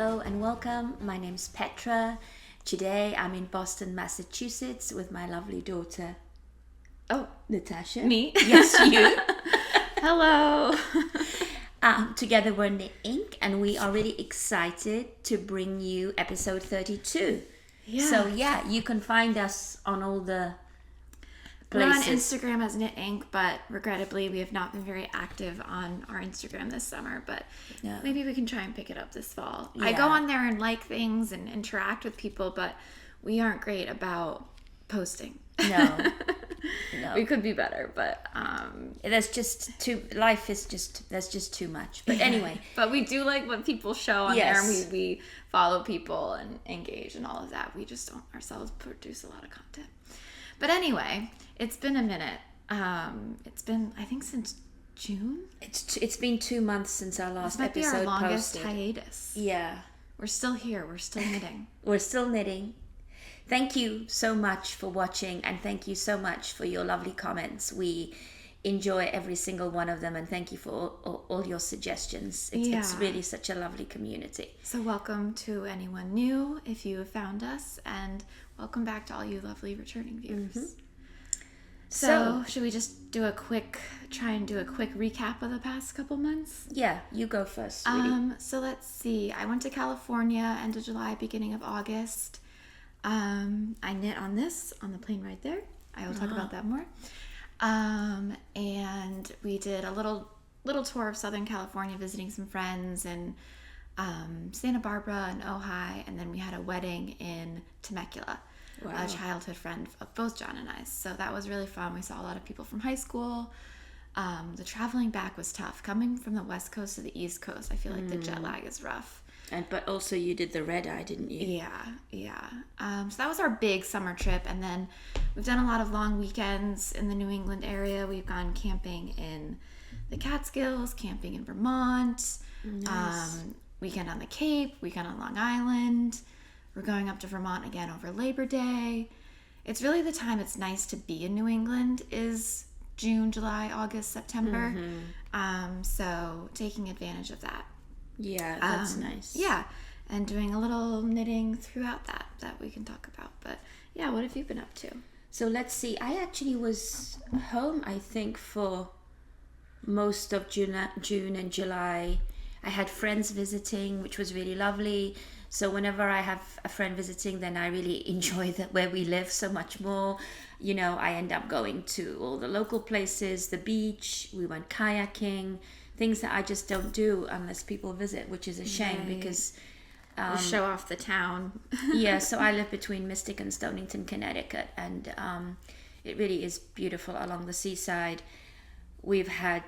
Hello and welcome. My name's Petra. Today I'm in Boston, Massachusetts with my lovely daughter. Oh, Natasha. me? Yes, you. Hello. Together we're Ink and we are really excited to bring you episode 32. Yeah. So you can find us on all the places. We're on Instagram as Knit Ink, but regrettably we have not been very active on our Instagram this summer, but maybe we can try and pick it up this fall. Yeah. I go on there and like things and interact with people, but we aren't great about posting. No. We could be better, but there's just too much. But anyway. But we do like what people show on there, and we follow people and engage and all of that. We just don't ourselves produce a lot of content. But anyway, it's been a minute. It's been, I think, since June. It's been 2 months since our last episode posted. This might be our longest hiatus. Yeah. We're still here. We're still knitting. We're still knitting. Thank you so much for watching, and thank you so much for your lovely comments. We enjoy every single one of them, and thank you for all your suggestions. It's really such a lovely community. So welcome to anyone new if you have found us, and welcome back to all you lovely returning viewers. Mm-hmm. So should we just try and do a quick recap of the past couple months? Yeah, you go first, sweetie. So let's see. I went to California end of July, beginning of August. I knit on the plane right there. I will talk about that more. And we did a little tour of Southern California, visiting some friends in Santa Barbara and Ojai, and then we had a wedding in Temecula. Wow. A childhood friend of both John and I. So that was really fun. We saw a lot of people from high school. The traveling back was tough. Coming from the West Coast to the East Coast, I feel like the jet lag is rough. But also you did the red eye, didn't you? Yeah. So that was our big summer trip. And then we've done a lot of long weekends in the New England area. We've gone camping in the Catskills, camping in Vermont, nice. Weekend on the Cape, weekend on Long Island. We're going up to Vermont again over Labor Day. It's really the time it's nice to be in New England is June, July, August, September. Mm-hmm. So taking advantage of that. Yeah, that's nice. Yeah, and doing a little knitting throughout that we can talk about. But yeah, what have you been up to? So let's see. I actually was home, I think, for most of June and July. I had friends visiting, which was really lovely. So whenever I have a friend visiting, then I really enjoy where we live so much more. You know, I end up going to all the local places, the beach. We went kayaking. Things that I just don't do unless people visit, which is a shame because... you show off the town. Yeah, so I live between Mystic and Stonington, Connecticut, and it really is beautiful along the seaside. We've had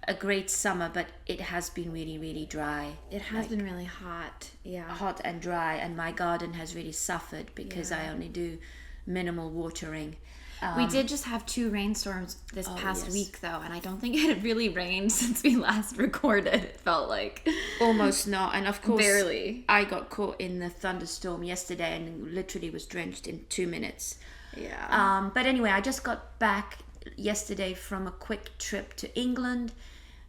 a great summer, but it has been really, really dry. It has been really hot. Yeah. Hot and dry, and my garden has really suffered because I only do minimal watering. We did just have 2 rainstorms this past week, though, and I don't think it had really rained since we last recorded. It felt like almost not, and of course, barely. I got caught in the thunderstorm yesterday and literally was drenched in 2 minutes. Yeah. But anyway, I just got back yesterday from a quick trip to England,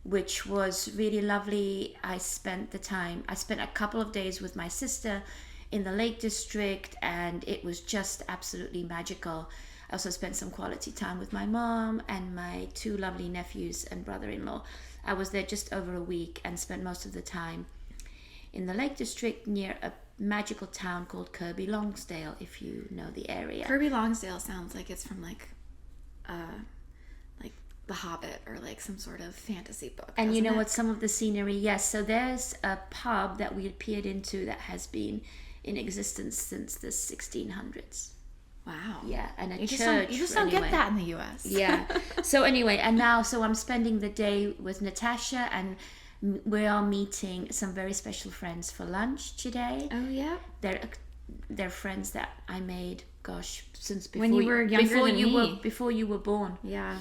which was really lovely. I spent a couple of days with my sister in the Lake District, and it was just absolutely magical. I also spent some quality time with my mom and my 2 lovely nephews and brother-in-law. I was there just over a week and spent most of the time in the Lake District near a magical town called Kirby Lonsdale, if you know the area. Kirby Lonsdale sounds like it's from like The Hobbit or like some sort of fantasy book. And you know what? Some of the scenery, yes. So there's a pub that we appeared into that has been in existence since the 1600s. Wow. Yeah, and a you church. You just don't get that in the U.S. Yeah. So anyway, and now, I'm spending the day with Natasha, and we are meeting some very special friends for lunch today. Oh, yeah? They're friends that I made, since before when you were younger than me. Before you were born. Yeah.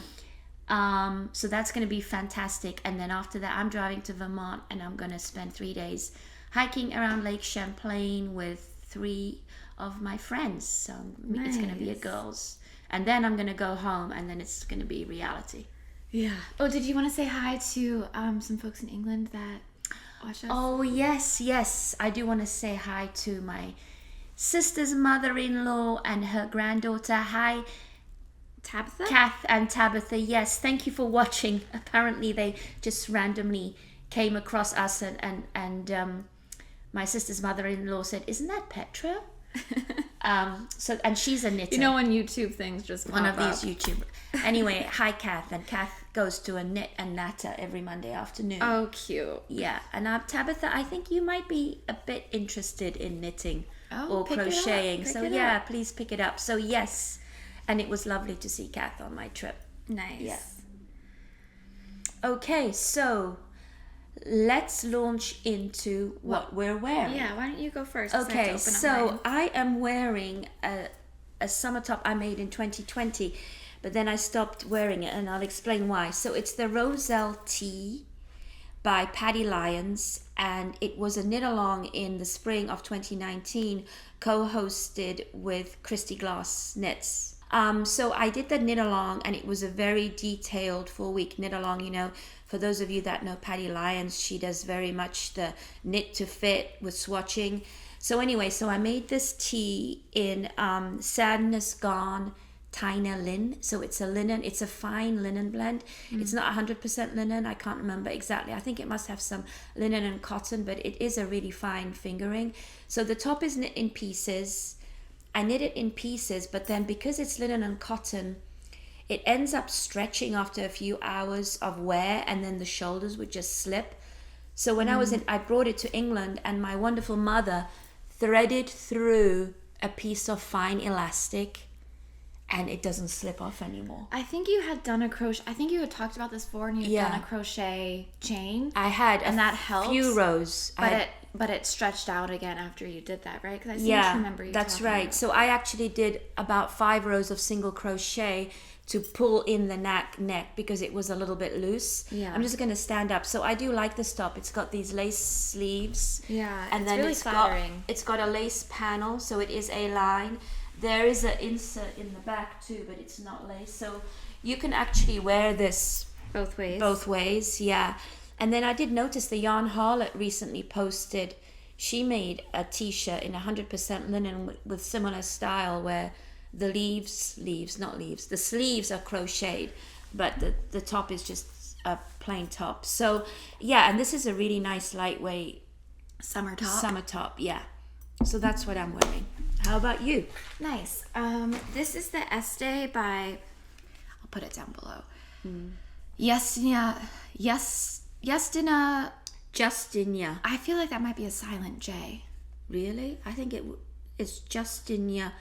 So that's going to be fantastic. And then after that, I'm driving to Vermont, and I'm going to spend 3 days hiking around Lake Champlain with 3 of my friends. So nice. It's going to be a girls. And then I'm going to go home, and then it's going to be reality. Yeah. Oh, did you want to say hi to some folks in England that Natasha's? Oh, yes. I do want to say hi to my sister's mother-in-law and her granddaughter. Hi, Tabitha? Kath and Tabitha. Yes, thank you for watching. Apparently they just randomly came across us, and my sister's mother-in-law said, "Isn't that Petra?" And she's a knitter. You know when YouTube things just one of pop these YouTube. Anyway, hi Kath, and Kath goes to a knit and natter every Monday afternoon. Oh, cute. Yeah, and Tabitha, I think you might be a bit interested in knitting or pick it up, crocheting. pick So it yeah, up. please pick it up. So yes, and it was lovely to see Kath on my trip. Nice. Yeah. Okay, so let's launch into what we're wearing. Yeah, why don't you go first? 'cause I have to Okay, open up so mine. I am wearing a summer top I made in 2020, but then I stopped wearing it, and I'll explain why. So it's the Roselle Tee by Patty Lyons, and it was a knit along in the spring of 2019, co-hosted with Christy Glass Knits. So I did the knit along, and it was a very detailed 4-week knit along. You know, for those of you that know Patty Lyons, she does very much the knit to fit with swatching. So anyway, so I made this tee in Sadness Gone Tina Lin. So it's a linen, it's a fine linen blend. It's not 100% linen. I can't remember exactly. I think it must have some linen and cotton, but it is a really fine fingering. So the top is knit in pieces. I knit it in pieces, but then because it's linen and cotton, it ends up stretching after a few hours of wear, and then the shoulders would just slip. So when I brought it to England, and my wonderful mother threaded through a piece of fine elastic, and it doesn't slip off anymore. I think you had done a crochet. I think you had talked about this before, and you had done Yeah. a crochet chain. I had And that helps, few rows. But it stretched out again after you did that, right? Because I seem to remember you that's talking right. about So I actually did about 5 rows of single crochet to pull in the neck because it was a little bit loose. Yeah. I'm just going to stand up. So I do like this top. It's got these lace sleeves. Yeah, and it's then really flattering. it's got a lace panel, so it is A-line. There is an insert in the back too, but it's not lace. So you can actually wear this both ways. both ways, yeah. And then I did notice the Yarn Harlot recently posted, she made a t-shirt in 100% linen with similar style, where the the sleeves are crocheted, but the top is just a plain top. So yeah, and this is a really nice lightweight Summer top. Yeah. So that's what I'm wearing. How about you? Nice. This is the Este by, I'll put it down below. Justinia. I feel like that might be a silent J. Really? I think it's Justinia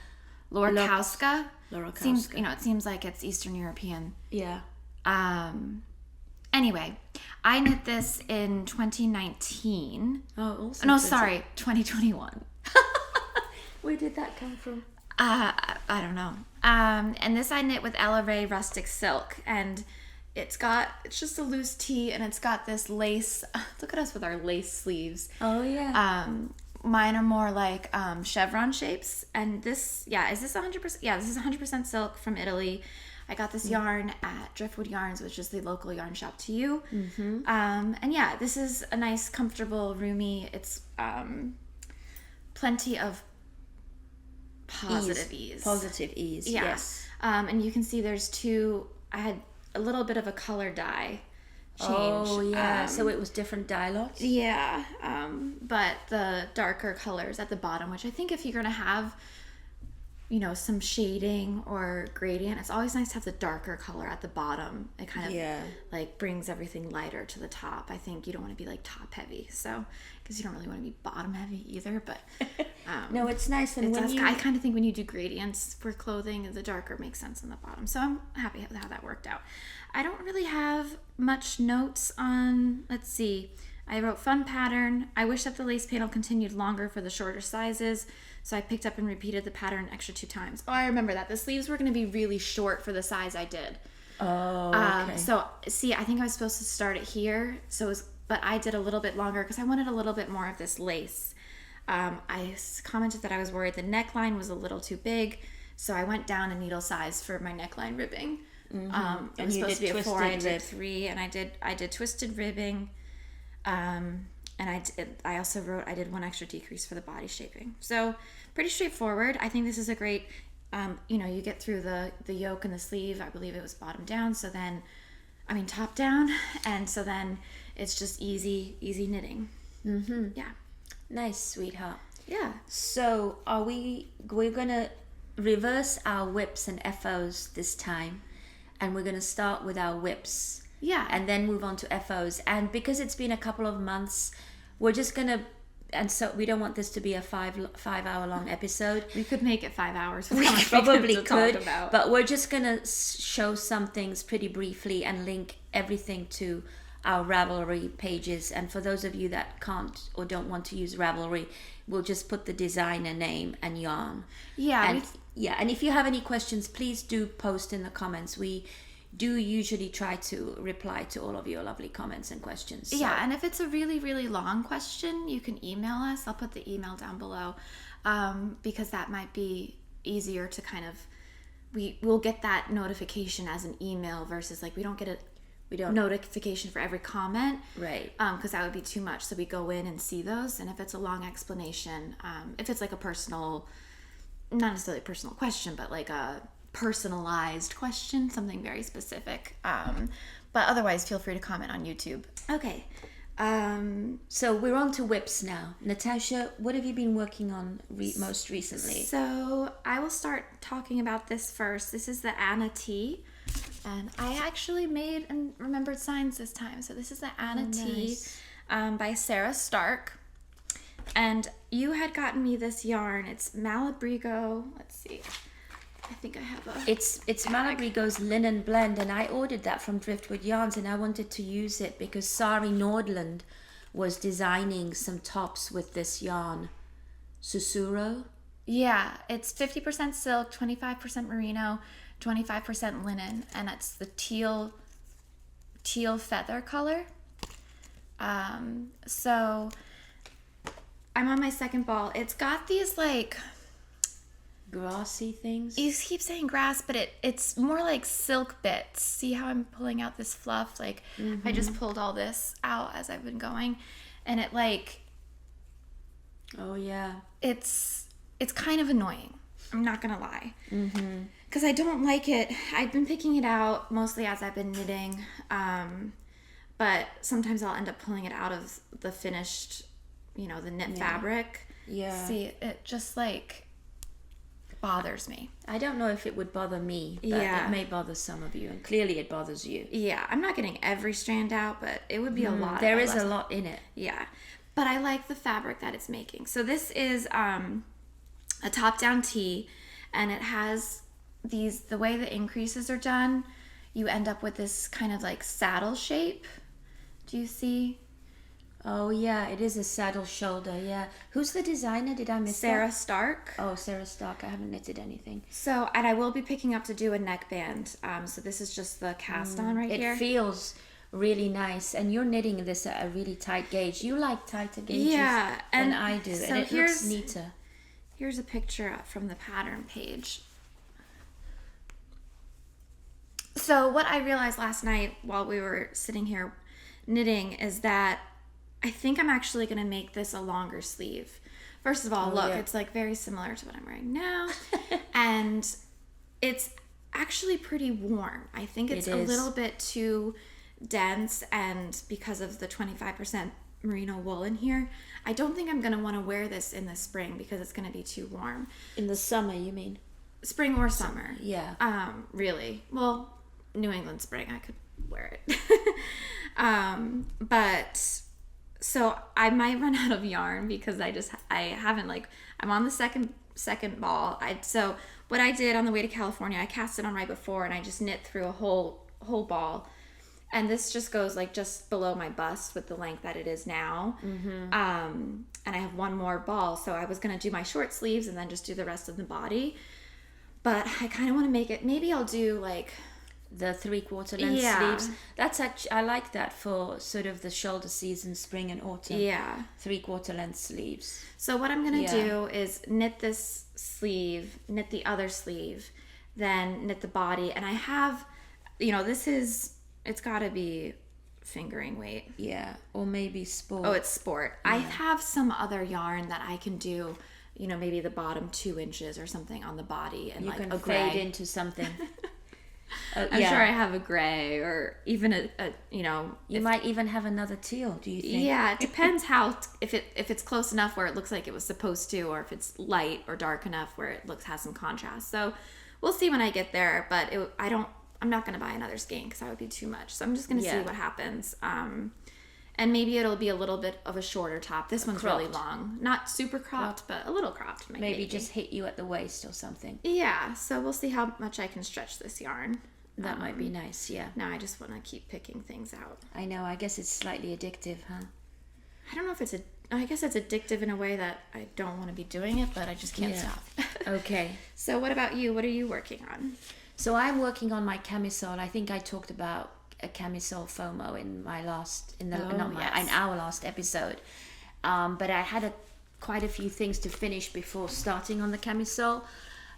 Lorkowska. Lorkowska. It seems like it's Eastern European. Yeah. Anyway, I knit this in 2019. Oh, awesome. No, sorry, 2021. Where did that come from? I don't know. And this I knit with Ella Ray Rustic Silk, and it's just a loose tee, and it's got this lace. Look at us with our lace sleeves. Oh yeah. Mine are more like chevron shapes, and is this 100%? Yeah, this is 100% silk from Italy. I got this yarn at Driftwood Yarns, which is the local yarn shop to you. Mm-hmm. And yeah, this is a nice, comfortable, roomy. It's plenty of positive ease. Positive ease. Yeah. Yes. And you can see there's two. I had a little bit of a color dye change. Oh yeah. So it was different dye lots. Yeah. But the darker colors at the bottom, which I think if you're gonna have, some shading or gradient, it's always nice to have the darker color at the bottom. It kind of like brings everything lighter to the top. I think you don't want to be like top heavy, so because you don't really want to be bottom heavy either. But no, it's nice. And I kind of think when you do gradients for clothing, the darker makes sense in the bottom. So I'm happy with how that worked out. I don't really have much notes on. Let's see. I wrote fun pattern. I wish that the lace panel continued longer for the shorter sizes. So I picked up and repeated the pattern an extra 2 times. Oh, I remember that. The sleeves were going to be really short for the size I did. Oh, okay. So, see, I think I was supposed to start it here. But I did a little bit longer because I wanted a little bit more of this lace. I commented that I was worried the neckline was a little too big. So I went down a needle size for my neckline ribbing. Mm-hmm. It was supposed to be a 4. I did 3. And I did twisted ribbing. And I also wrote, I did one extra decrease for the body shaping. So pretty straightforward. I think this is a great, you get through the yoke and the sleeve. I believe it was bottom down. So then, top down. And so then it's just easy knitting. Mm-hmm. Yeah. Nice, sweetheart. Yeah. So we're going to reverse our whips and FOs this time. And we're going to start with our whips. Yeah. And then move on to FOs. And because it's been a couple of months, we're just going to, and so we don't want this to be a 5-hour long episode. We could make it 5 hours. We probably could, but we're just going to show some things pretty briefly and link everything to our Ravelry pages. And for those of you that can't or don't want to use Ravelry, we'll just put the designer name and yarn. Yeah. And if you have any questions, please do post in the comments. We do usually try to reply to all of your lovely comments and questions. So. Yeah, and if it's a really, really long question, you can email us. I'll put the email down below because that might be easier to kind of, we'll get that notification as an email versus like we don't notification for every comment. Right. Because that would be too much. So we go in and see those. And if it's a long explanation, if it's like a personal, not necessarily a personal question, but like a personalized question, something very specific, but otherwise feel free to comment on YouTube. Okay, so we're on to whips now. Natasha, what have you been working on most recently? So I will start talking about this first. This is the Anna T, and I actually made and remembered signs this time. So this is the Anna T by Sara Stark, and you had gotten me this yarn. It's Malabrigo. Let's see, I think I have It's Malabrigo's linen blend, and I ordered that from Driftwood Yarns, and I wanted to use it because Sari Nordland was designing some tops with this yarn. Susuro? Yeah, it's 50% silk, 25% merino, 25% linen, and it's the teal feather color. So I'm on my second ball. It's got these like grassy things. You keep saying grass, but it's more like silk bits. See how I'm pulling out this fluff? Like I just pulled all this out as I've been going, and it like, oh yeah, it's kind of annoying. I'm not gonna lie, because I don't like it. I've been picking it out mostly as I've been knitting, but sometimes I'll end up pulling it out of the finished, the knit fabric. Yeah. See, it just like bothers me. I don't know if it would bother me, but it may bother some of you, and clearly it bothers you. Yeah, I'm not getting every strand out, but it would be a lot. There is a lot in it. Yeah, but I like the fabric that it's making. So this is a top-down tee, and it has the way the increases are done, you end up with this kind of like saddle shape. Do you see? Oh yeah, it is a saddle shoulder. Yeah, who's the designer? Did I miss Sara that? Stark. Oh, Sara Stark. I haven't knitted anything. So, and I will be picking up to do a neckband. So this is just the cast on right here. It feels really nice, and you're knitting this at a really tight gauge. You like tighter gauges than I do, so and it looks neater. Here's a picture from the pattern page. So what I realized last night while we were sitting here knitting is that I think I'm actually going to make this a longer sleeve. First of all, it's like very similar to what I'm wearing now. And it's actually pretty warm. I think it's a little bit too dense, and because of the 25% merino wool in here, I don't think I'm going to want to wear this in the spring because it's going to be too warm. In the summer, you mean? Spring or summer. Yeah. Really. Well, New England spring, I could wear it. But so I might run out of yarn because I haven't, like, I'm on the second ball. So what I did on the way to California, I cast it on right before, and I just knit through a whole ball. And this just goes like just below my bust with the length that it is now. And I have one more ball, so I was gonna do my short sleeves and then just do the rest of the body. But I kind of want to make it. Maybe I'll do like the 3/4 length sleeves. That's actually, I like that for sort of the shoulder season, spring and autumn. Yeah. 3/4 length sleeves. So what I'm gonna do is knit this sleeve, knit the other sleeve, then knit the body. And I have, it's gotta be fingering weight. Yeah, or maybe sport. Oh, it's sport. Yeah. I have some other yarn that I can do, you know, maybe the bottom 2 inches or something on the body, and you like can a fade gray. into something. I'm sure I have a gray, or even a you know. You might even have another teal. Do you think? Yeah, it depends how if it's close enough where it looks like it was supposed to, or if it's light or dark enough where it has some contrast. So we'll see when I get there. But I'm not going to buy another skein because that would be too much. So I'm just going to see what happens. And maybe it'll be a little bit of a shorter top. This one's cropped. Really long. Not super cropped, but a little cropped. Maybe just hit you at the waist or something. Yeah, so we'll see how much I can stretch this yarn. That might be nice, yeah. Now I just want to keep picking things out. I know, I guess it's slightly addictive, huh? I don't know if I guess it's addictive in a way that I don't want to be doing it, but I just can't stop. Okay. So what about you? What are you working on? So I'm working on my camisole. I think I talked about a camisole FOMO in our last episode. But I had quite a few things to finish before starting on the camisole.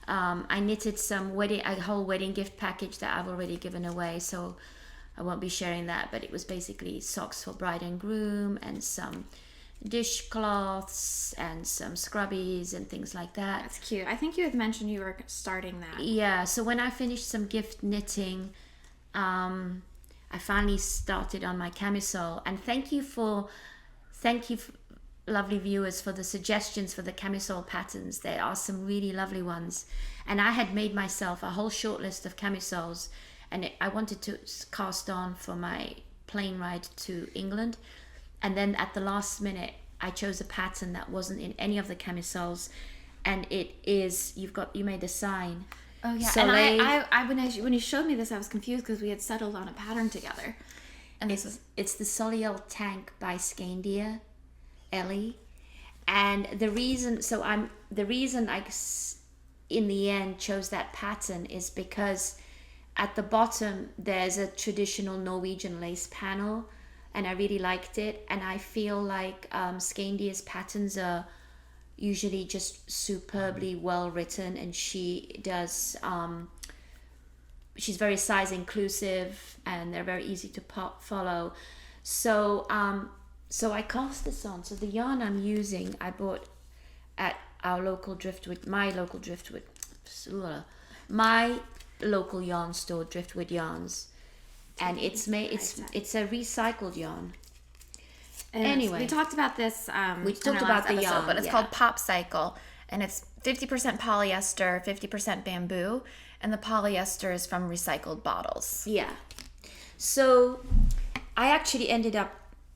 I knitted a whole wedding gift package that I've already given away, so I won't be sharing that, but it was basically socks for bride and groom and some dishcloths and some scrubbies and things like that. That's cute. I think you had mentioned you were starting that. Yeah, so when I finished some gift knitting, I finally started on my camisole, and thank you, lovely viewers, for the suggestions for the camisole patterns. There are some really lovely ones, and I had made myself a whole short list of camisoles, and I wanted to cast on for my plane ride to England, and then at the last minute I chose a pattern that wasn't in any of the camisoles, and it is, you made the sign. Oh yeah, Soleil. And I when you showed me this, I was confused because we had settled on a pattern together, and it's the Soleil Tank by Scandia Ellie, and the reason I in the end chose that pattern is because at the bottom there's a traditional Norwegian lace panel, and I really liked it, and I feel like Scandia's patterns are usually just superbly well written, and she does she's very size inclusive, and they're very easy to follow. So I cast this on. So the yarn I'm using, I bought at my local yarn store, Driftwood Yarns, and it's a recycled yarn. And anyway, we talked about this. We talked about the yarn, but it's called Pop Cycle, and it's 50% polyester, 50% bamboo, and the polyester is from recycled bottles. Yeah. So I actually ended up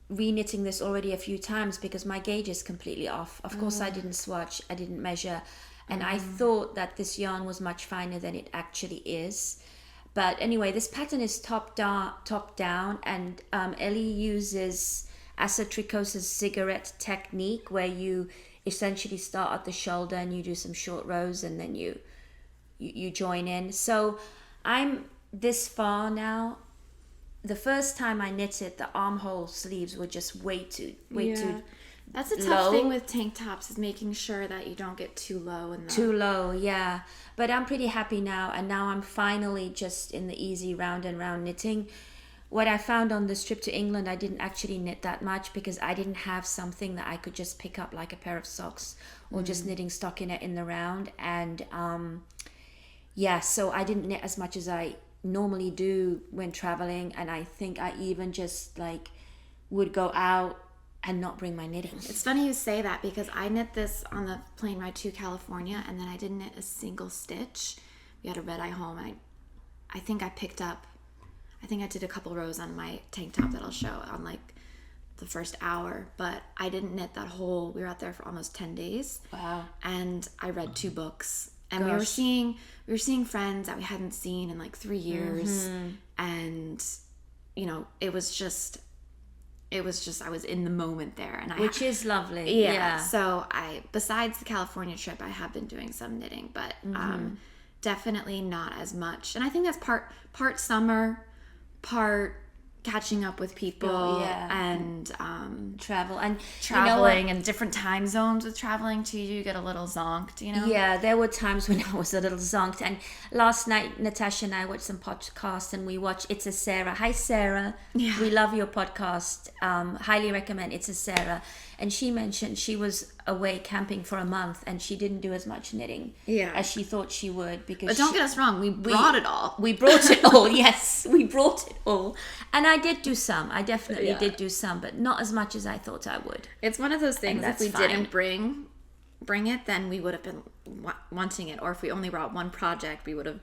re-knitting this already a few times because my gauge is completely off. Of course, I didn't swatch, I didn't measure, and I thought that this yarn was much finer than it actually is. But anyway, this pattern is top down, and Ellie uses Asa Tricosa's cigarette technique, where you essentially start at the shoulder and you do some short rows, and then you join in. So I'm this far now. The first time I knitted, the armhole sleeves were just way too That's a tough thing with tank tops, is making sure that you don't get too low. Too low, yeah. But I'm pretty happy now, and now I'm finally just in the easy round and round knitting. What I found on this trip to England, I didn't actually knit that much because I didn't have something that I could just pick up like a pair of socks or just knitting stockinette in the round. And so I didn't knit as much as I normally do when traveling, and I think I even just like would go out and not bring my knitting. It's funny you say that because I knit this on the plane ride to California, and then I didn't knit a single stitch. We had a red eye home. I think I did a couple rows on my tank top that I'll show on like the first hour, but I didn't knit that whole. We were out there for almost 10 days. Wow. And I read 2 books. And we were seeing friends that we hadn't seen in like 3 years, and you know, it was just I was in the moment there, and which is lovely. Yeah. So besides the California trip, I have been doing some knitting, but definitely not as much. And I think that's part summer, part catching up with people and travel and traveling and different time zones with traveling too. You get a little zonked, Yeah, there were times when I was a little zonked. And last night, Natasha and I watched some podcasts, and we watched It's a Sarah. Hi, Sarah. Yeah. We love your podcast. Highly recommend It's a Sarah. And she mentioned she was away camping for a month, and she didn't do as much knitting as she thought she would. But don't get us wrong, we brought it all. We brought it all, yes. We brought it all. And I did do some. I definitely did do some, but not as much as I thought I would. It's one of those things, if we fine. didn't bring it, then we would have been wanting it. Or if we only brought one project, we would have,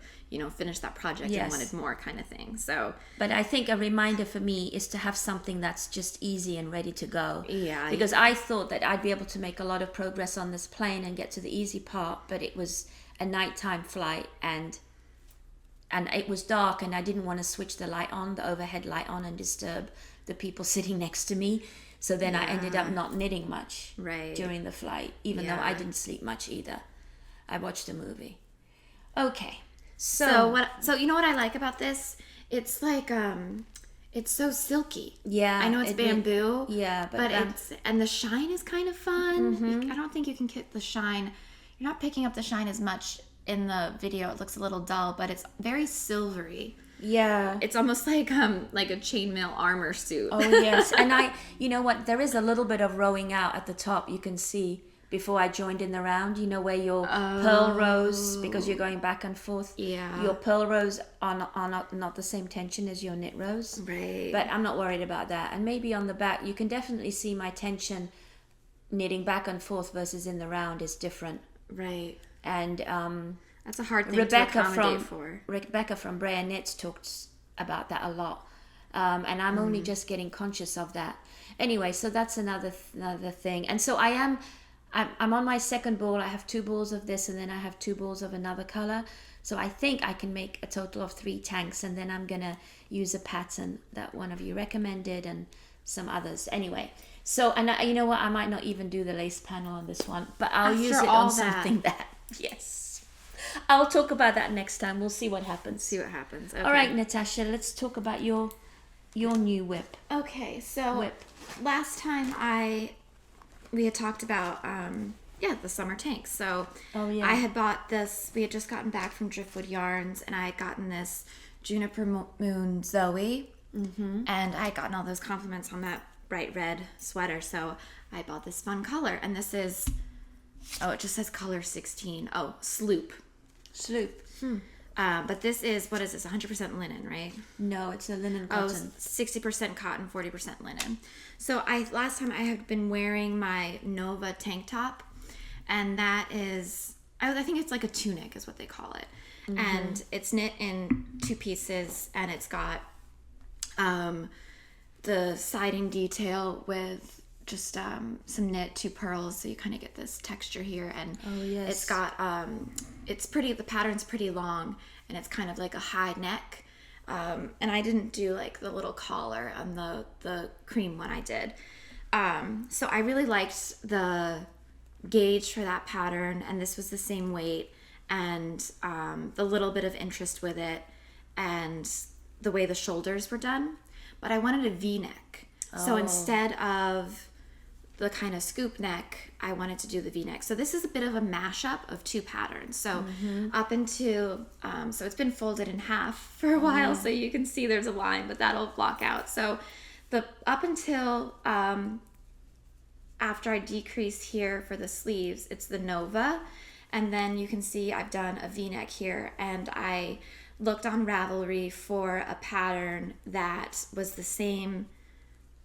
finished that project and wanted more kind of thing. So, but I think a reminder for me is to have something that's just easy and ready to go. Yeah. Because I thought that I'd be able to make a lot of progress on this plane and get to the easy part, but it was a nighttime flight and it was dark, and I didn't want to switch the overhead light on and disturb the people sitting next to me. So then I ended up not knitting much during the flight, even though I didn't sleep much either. I watched a movie. Okay. So you know what I like about this? It's like it's so silky. Yeah. I know it's bamboo. but and the shine is kind of fun. Mm-hmm. I don't think you can get the shine. You're not picking up the shine as much in the video. It looks a little dull, but it's very silvery. Yeah. It's almost like a chainmail armor suit. Oh, yes. And you know what? There is a little bit of rowing out at the top. You can see before I joined in the round, where your purl rows, because you're going back and forth. Yeah. Your purl rows are not the same tension as your knit rows. Right. But I'm not worried about that. And maybe on the back, you can definitely see my tension knitting back and forth versus in the round is different. Right. And that's a hard thing to accommodate for. Rebecca from Brea Knits talks about that a lot. And I'm only just getting conscious of that. Anyway, so that's another thing. And so I'm on my second ball. I have 2 balls of this, and then I have 2 balls of another color. So I think I can make a total of 3 tanks, and then I'm going to use a pattern that one of you recommended and some others. Anyway, so, and you know what? I might not even do the lace panel on this one, but I'll use it on something that, yes. I'll talk about that next time. We'll see what happens. Okay. All right, Natasha, let's talk about your new whip. Okay, so last time we had talked about the summer tanks. So I had bought this. We had just gotten back from Driftwood Yarns, and I had gotten this Juniper Moon Zoe, and I had gotten all those compliments on that bright red sweater. So I bought this fun color, and this is it just says color 16. Oh, Sloop. But this is, what is this? 100% linen, right? No, it's a linen cotton. 60% cotton, 40% linen. So last time I had been wearing my Nova tank top, and that is, I think it's like a tunic is what they call it. And it's knit in 2 pieces, and it's got the siding detail with just some knit, 2 pearls, so you kind of get this texture here. And it's got it's pretty, the pattern's pretty long, and it's kind of like a high neck, and I didn't do like the little collar on the cream one I did, so I really liked the gauge for that pattern, and this was the same weight, and the little bit of interest with it, and the way the shoulders were done. But I wanted a V-neck, so instead of the kind of scoop neck, I wanted to do the V-neck. So this is a bit of a mashup of 2 patterns. So up into, so it's been folded in half for a while, so you can see there's a line, but that'll block out. So the up until after I decreased here for the sleeves, it's the Nova, and then you can see I've done a V-neck here, and I looked on Ravelry for a pattern that was the same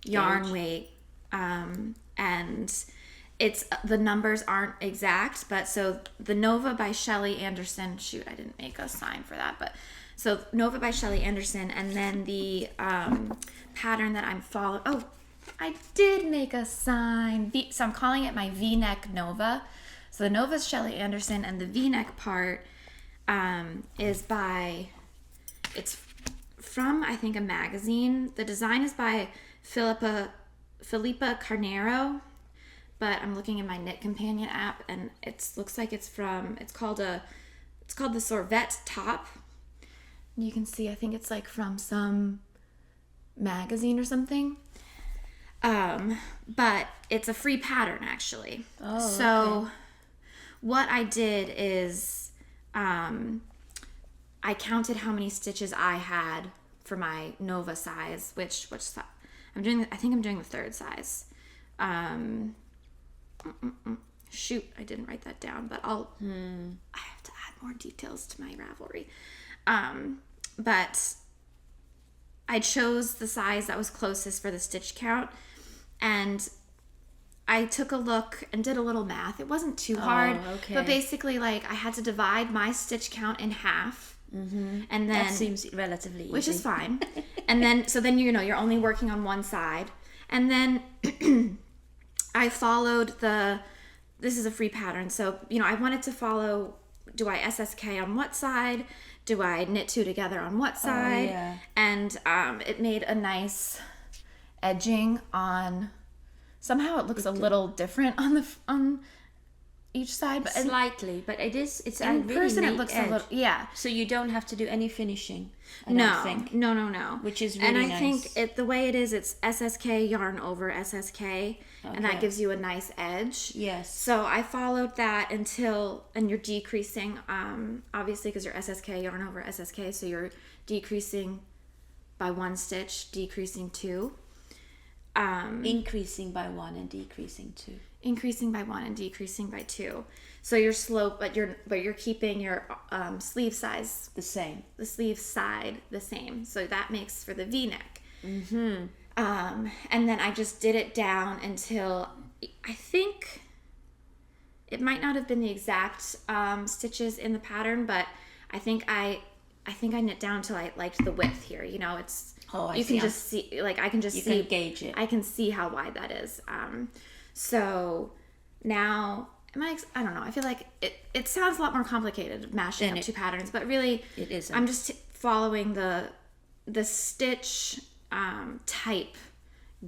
yarn weight, and it's, the numbers aren't exact, but so the Nova by Shellie Anderson, shoot, I didn't make a sign for that, but so Nova by Shellie Anderson, and then the pattern that I'm following, I did make a sign, so I'm calling it my V-neck Nova. So the Nova's Shellie Anderson, and the V-neck part is by, it's from, I think, a magazine. The design is by Filipa Carnero, but I'm looking in my Knit Companion app, and it looks like it's from, it's called the Sorvette top. You can see, I think it's like from some magazine or something. But it's a free pattern actually. Oh, so okay. what I did is I counted how many stitches I had for my Nova size, which I think I'm doing the third size. Shoot, I didn't write that down, but I have to add more details to my Ravelry. But I chose the size that was closest for the stitch count, and I took a look and did a little math. It wasn't too hard, okay. but basically, like, I had to divide my stitch count in half, and then That seems relatively easy. which is fine. And then, so then, you know, you're only working on one side, and then I followed this is a free pattern, so, you know, I wanted to follow, do I SSK on what side? Do I knit two together on what side? yeah. And it made a nice edging on, somehow it looks a little different on each side, but Slightly, but it's a in really person it neat looks edge. a little, yeah. So you don't have to do any finishing, I No, don't think. no. Which is really and I nice. think the way it is, it's SSK yarn over SSK, and that Okay. gives you a nice edge. Yes. So I followed that and you're decreasing, obviously, because you're SSK yarn over SSK, so you're decreasing by one stitch, decreasing two. Increasing by 1 and decreasing 2. Increasing by 1 and decreasing by 2. So your slope, but you're keeping your sleeve size, The same. the sleeve side the same. So that makes for the V-neck. Mm-hmm. And then I just did it down until I think it might not have been the exact stitches in the pattern, but I think I knit down till I liked the width here. You know, it's I you see. can just see, like, I can just You see, can gauge it. I can see how wide that is. So now I don't know. I feel like it sounds a lot more complicated mashing Then up two patterns, but really It isn't. I'm just following the stitch type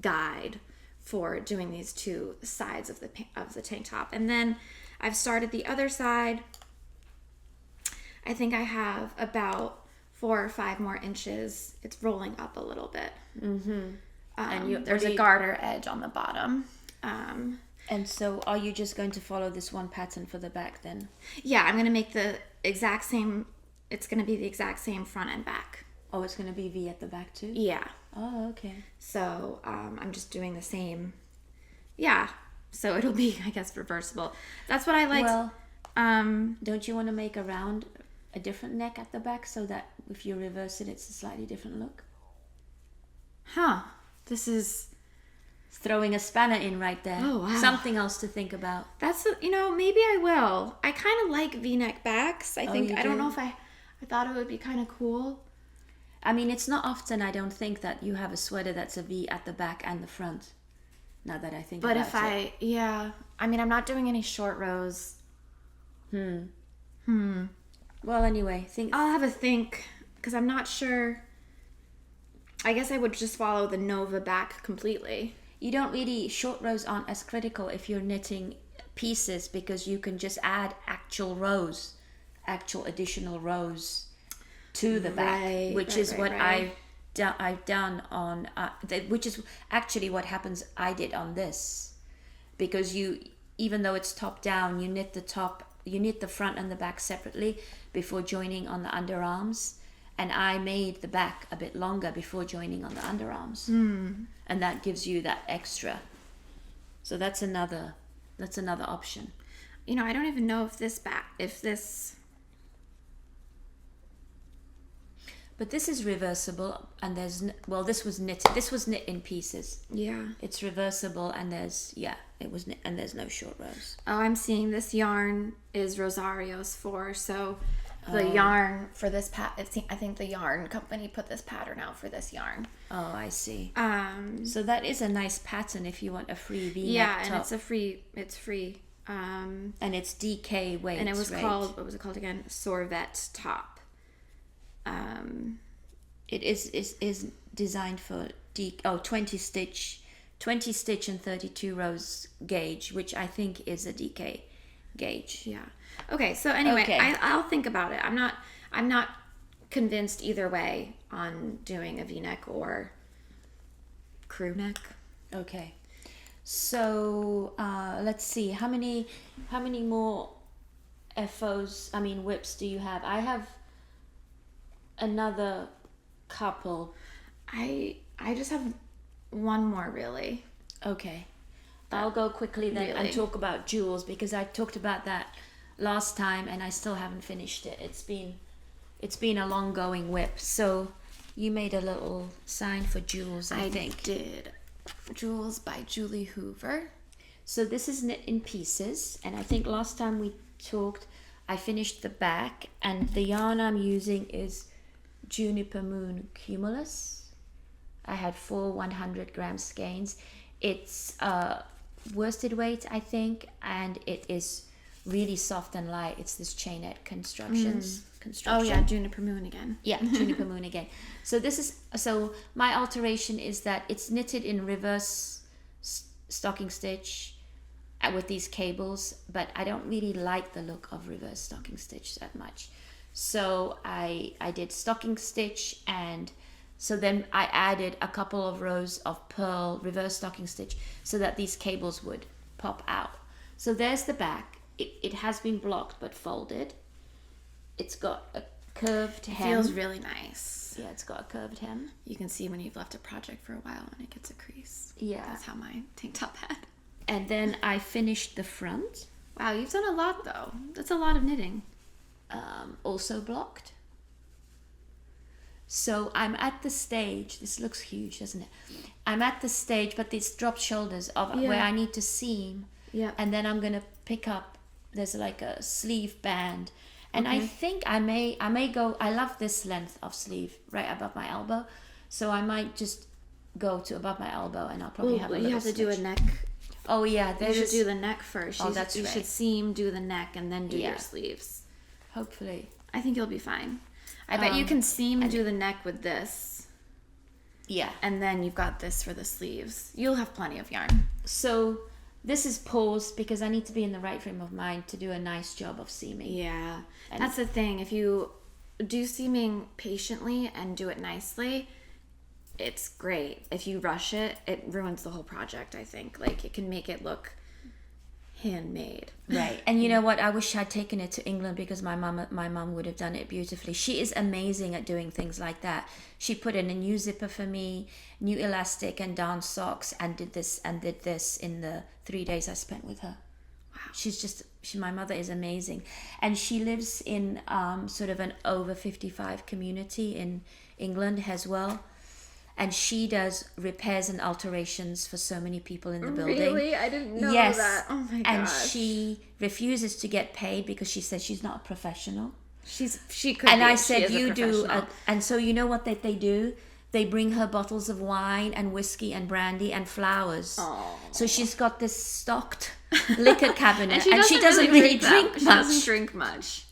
guide for doing these two sides of the tank top, and then I've started the other side. I think I have about 4 or 5 more inches. It's rolling up a little bit. And There's a garter edge on the bottom. And so are you just going to follow this one pattern for the back then? Yeah, I'm going to make the exact same, it's going to be the exact same front and back. Oh, it's going to be V at the back too? Yeah. Oh, okay. So I'm just doing the same. Yeah. So it'll be, I guess, reversible. That's what I like. Well, don't you want to make a different neck at the back so that if you reverse it, it's a slightly different look? This is, Throwing a spanner in right there. Oh, wow. Something else to think about. maybe I will. I kind of like V-neck backs. I think, you I don't do? know if I thought it would be kind of cool. I mean, it's not often, I don't think, that you have a sweater that's a V at the back and the front. Now that I think But about if it. I mean, I'm not doing any short rows. Well, anyway, I'll have a think, because I'm not sure. I guess I would just follow the Nova back completely. You don't really, short rows aren't as critical if you're knitting pieces, because you can just add actual additional rows to the back, which is what I've done on, which is actually what happens, I did on this. Because even though it's top down, you knit the front and the back separately before joining on the underarms. And I made the back a bit longer before joining on the underarms. And that gives you that extra. So that's another option. You know, I don't even know if this But this is reversible, and this was knit in pieces. Yeah. It's reversible, and there's no short rows. Oh, I'm seeing this yarn is Rosario's 4, so the yarn for this I think the yarn company put this pattern out for this yarn. Oh, I see. So that is a nice pattern if you want a free V-neck top. And it's free. And it's DK weight. And it was called, what was it called again? Sorvet top. It is designed for 20 stitch and 32 rows gauge, which I think is a DK gauge. Yeah. Okay, so anyway, Okay. I'll think about it. I'm not convinced either way on doing a V-neck or crew neck. Okay. So let's see. How many more whips do you have? I have another couple. I just have one more, really. Okay. I'll go quickly then and talk about Jules, because I talked about that last time and I still haven't finished it. It's been a long going whip. So you made a little sign for Jules, I think. I did. Jules by Julie Hoover. So this is knit in pieces, and I think last time we talked I finished the back, and the yarn I'm using is Juniper Moon Cumulus. I had 4 100-gram skeins. It's worsted weight, I think, and it is really soft and light. It's this chainette construction. Oh yeah, Juniper Moon again. Yeah, Juniper Moon again. So my alteration is that it's knitted in reverse stocking stitch with these cables, but I don't really like the look of reverse stocking stitch that much. So I did stocking stitch, and so then I added a couple of rows of purl reverse stocking stitch so that these cables would pop out. So there's the back. It has been blocked but folded. It's got a curved hem. It feels really nice. Yeah, it's got a curved hem. You can see when you've left a project for a while and it gets a crease. Yeah. That's how my tank top had. And then I finished the front. Wow, you've done a lot though. That's a lot of knitting. Also blocked. So I'm at the stage, this looks huge, doesn't it? I'm at the stage, but these dropped shoulders of where I need to seam. Yeah. And then I'm gonna pick up, there's like a sleeve band. And I think I may go, I love this length of sleeve right above my elbow. So I might just go to above my elbow, and I'll probably have a little You have to do a neck. Oh yeah, You should do the neck first. Oh, that's right. You should seam, do the neck, and then do your sleeves. Hopefully. I think you'll be fine. I bet you can seam and do the neck with this. Yeah. And then you've got this for the sleeves. You'll have plenty of yarn. So this is paused because I need to be in the right frame of mind to do a nice job of seaming. Yeah. And that's the thing. If you do seaming patiently and do it nicely, it's great. If you rush it, it ruins the whole project, I think. Like, it can make it look handmade. Right. And you know what? I wish I'd taken it to England, because my mum would have done it beautifully. She is amazing at doing things like that. She put in a new zipper for me, new elastic and down socks, and did this in the 3 days I spent with her. Wow. My mother is amazing. And she lives in sort of an over 55 community in England as well. And she does repairs and alterations for so many people in the building. Really? I didn't know that. Oh my gosh. And she refuses to get paid because she says she's not a professional. She could. And be. I said, you do. And so you know what they do? They bring her bottles of wine and whiskey and brandy and flowers. Oh. So she's got this stocked liquor cabinet, and she doesn't really drink much. She doesn't drink much.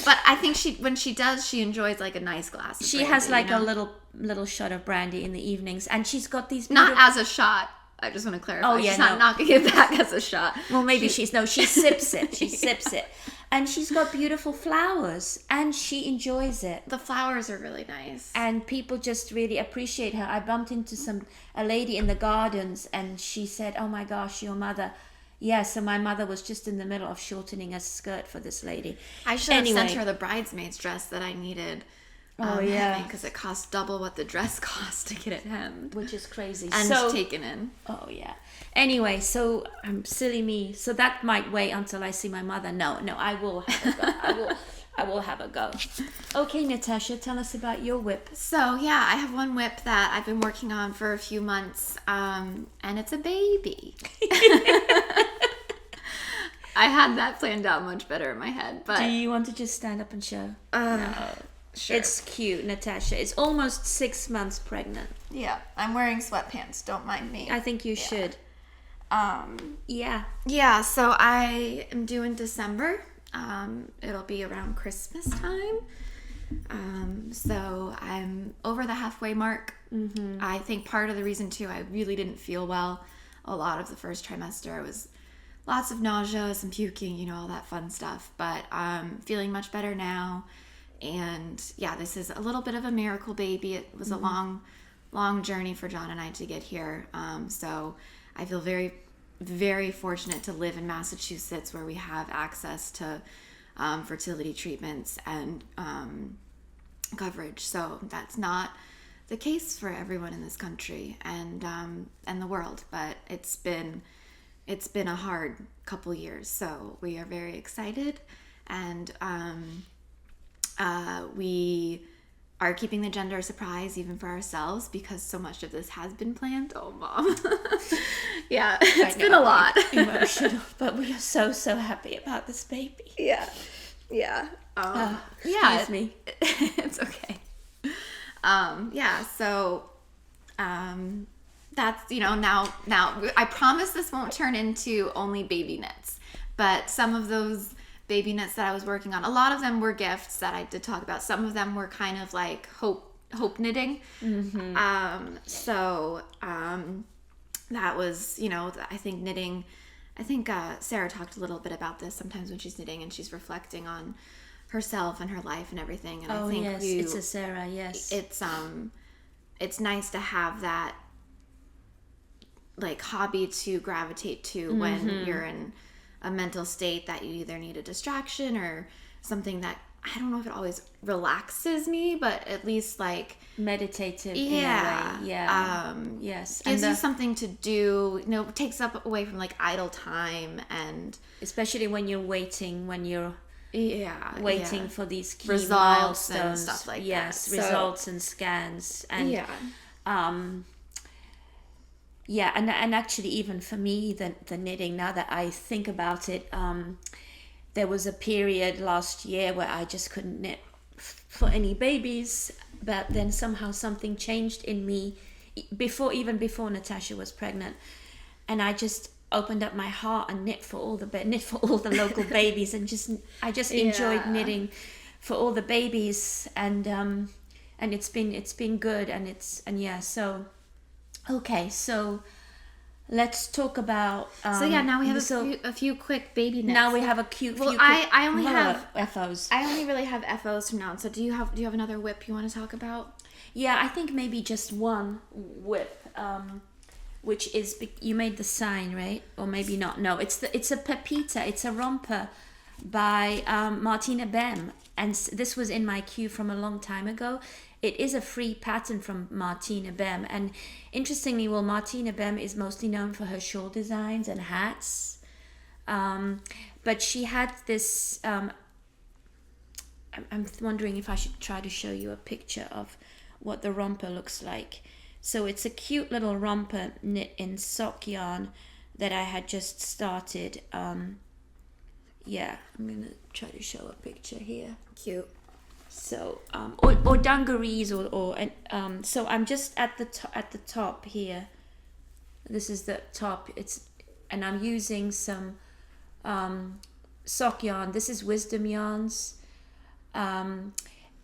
But I think when she does, she enjoys like a nice glass of She brandy, has like a little shot of brandy in the evenings, and she's got these not as a shot. I just want to clarify. Oh yeah, she's not knocking it back as a shot. Well, maybe she sips it. She sips it, and she's got beautiful flowers, and she enjoys it. The flowers are really nice, and people just really appreciate her. I bumped into a lady in the gardens, and she said, "Oh my gosh, your mother." Yeah, so my mother was just in the middle of shortening a skirt for this lady. I should have sent her the bridesmaid's dress that I needed. Because it cost double what the dress cost to get it hemmed. Which is crazy. And taken in. Oh, yeah. Anyway, so silly me. So that might wait until I see my mother. No, I will have a go. I will have a go. Okay, Natasha, tell us about your whip. So, yeah, I have one whip that I've been working on for a few months, and it's a baby. I had that planned out much better in my head, but... Do you want to just stand up and show? No. Sure. It's cute, Natasha. It's almost 6 months pregnant. Yeah, I'm wearing sweatpants. Don't mind me. I think you should. Yeah. Yeah, so I am due in December. It'll be around Christmas time. So I'm over the halfway mark. Mm-hmm. I think part of the reason too, I really didn't feel well a lot of the first trimester. It was lots of nausea, some puking, all that fun stuff. But I'm feeling much better now. And yeah, this is a little bit of a miracle baby. It was a long long journey for John and I to get here. So I feel very, very fortunate to live in Massachusetts, where we have access to fertility treatments and coverage. So that's not the case for everyone in this country and the world. But it's been a hard couple years. So we are very excited, and we are keeping the gender a surprise even for ourselves, because so much of this has been planned. Oh, Mom. Yeah, it's been a lot. Emotional, but we are so happy about this baby. Yeah. Excuse me. It's okay. So that's, now I promise this won't turn into only baby knits, but some of those baby knits that I was working on, a lot of them were gifts that I did talk about. Some of them were kind of like hope knitting. Mm-hmm. That was, I think knitting, Sara talked a little bit about this sometimes when she's knitting and she's reflecting on herself and her life and everything. And I think yes, it's a Sara, yes. It's nice to have that like hobby to gravitate to when you're in a mental state that you either need a distraction or something that, I don't know if it always relaxes me, but at least like meditative in a way. Yeah. Yes. Gives you something to do, takes up away from like idle time, and especially when you're waiting, for these key results milestones and stuff like that. Yes, results and scans and and actually even for me the knitting, now that I think about it, there was a period last year where I just couldn't knit for any babies, but then somehow something changed in me before Natasha was pregnant, and I just opened up my heart and knit for all the local babies, and I just enjoyed knitting for all the babies, and it's been good, so okay, so let's talk about. Now we have a few quick baby knits. Now we have a cute. Well, I only have FOs. I only really have FOs from now on. So do you have another whip you want to talk about? Yeah, I think maybe just one whip, which is, you made the sign, right? Or maybe not. No, it's a Pepita. It's a romper by Martina Bem, and this was in my queue from a long time ago. It is a free pattern from Martina Bem, and interestingly, Martina Bem is mostly known for her shawl designs and hats, but she had this. I'm wondering if I should try to show you a picture of what the romper looks like. So it's a cute little romper knit in sock yarn that I had just started. I'm gonna try to show a picture here. Cute. So or dungarees so I'm just at the top here. This is the top. And I'm using some sock yarn. This is Wisdom yarns, and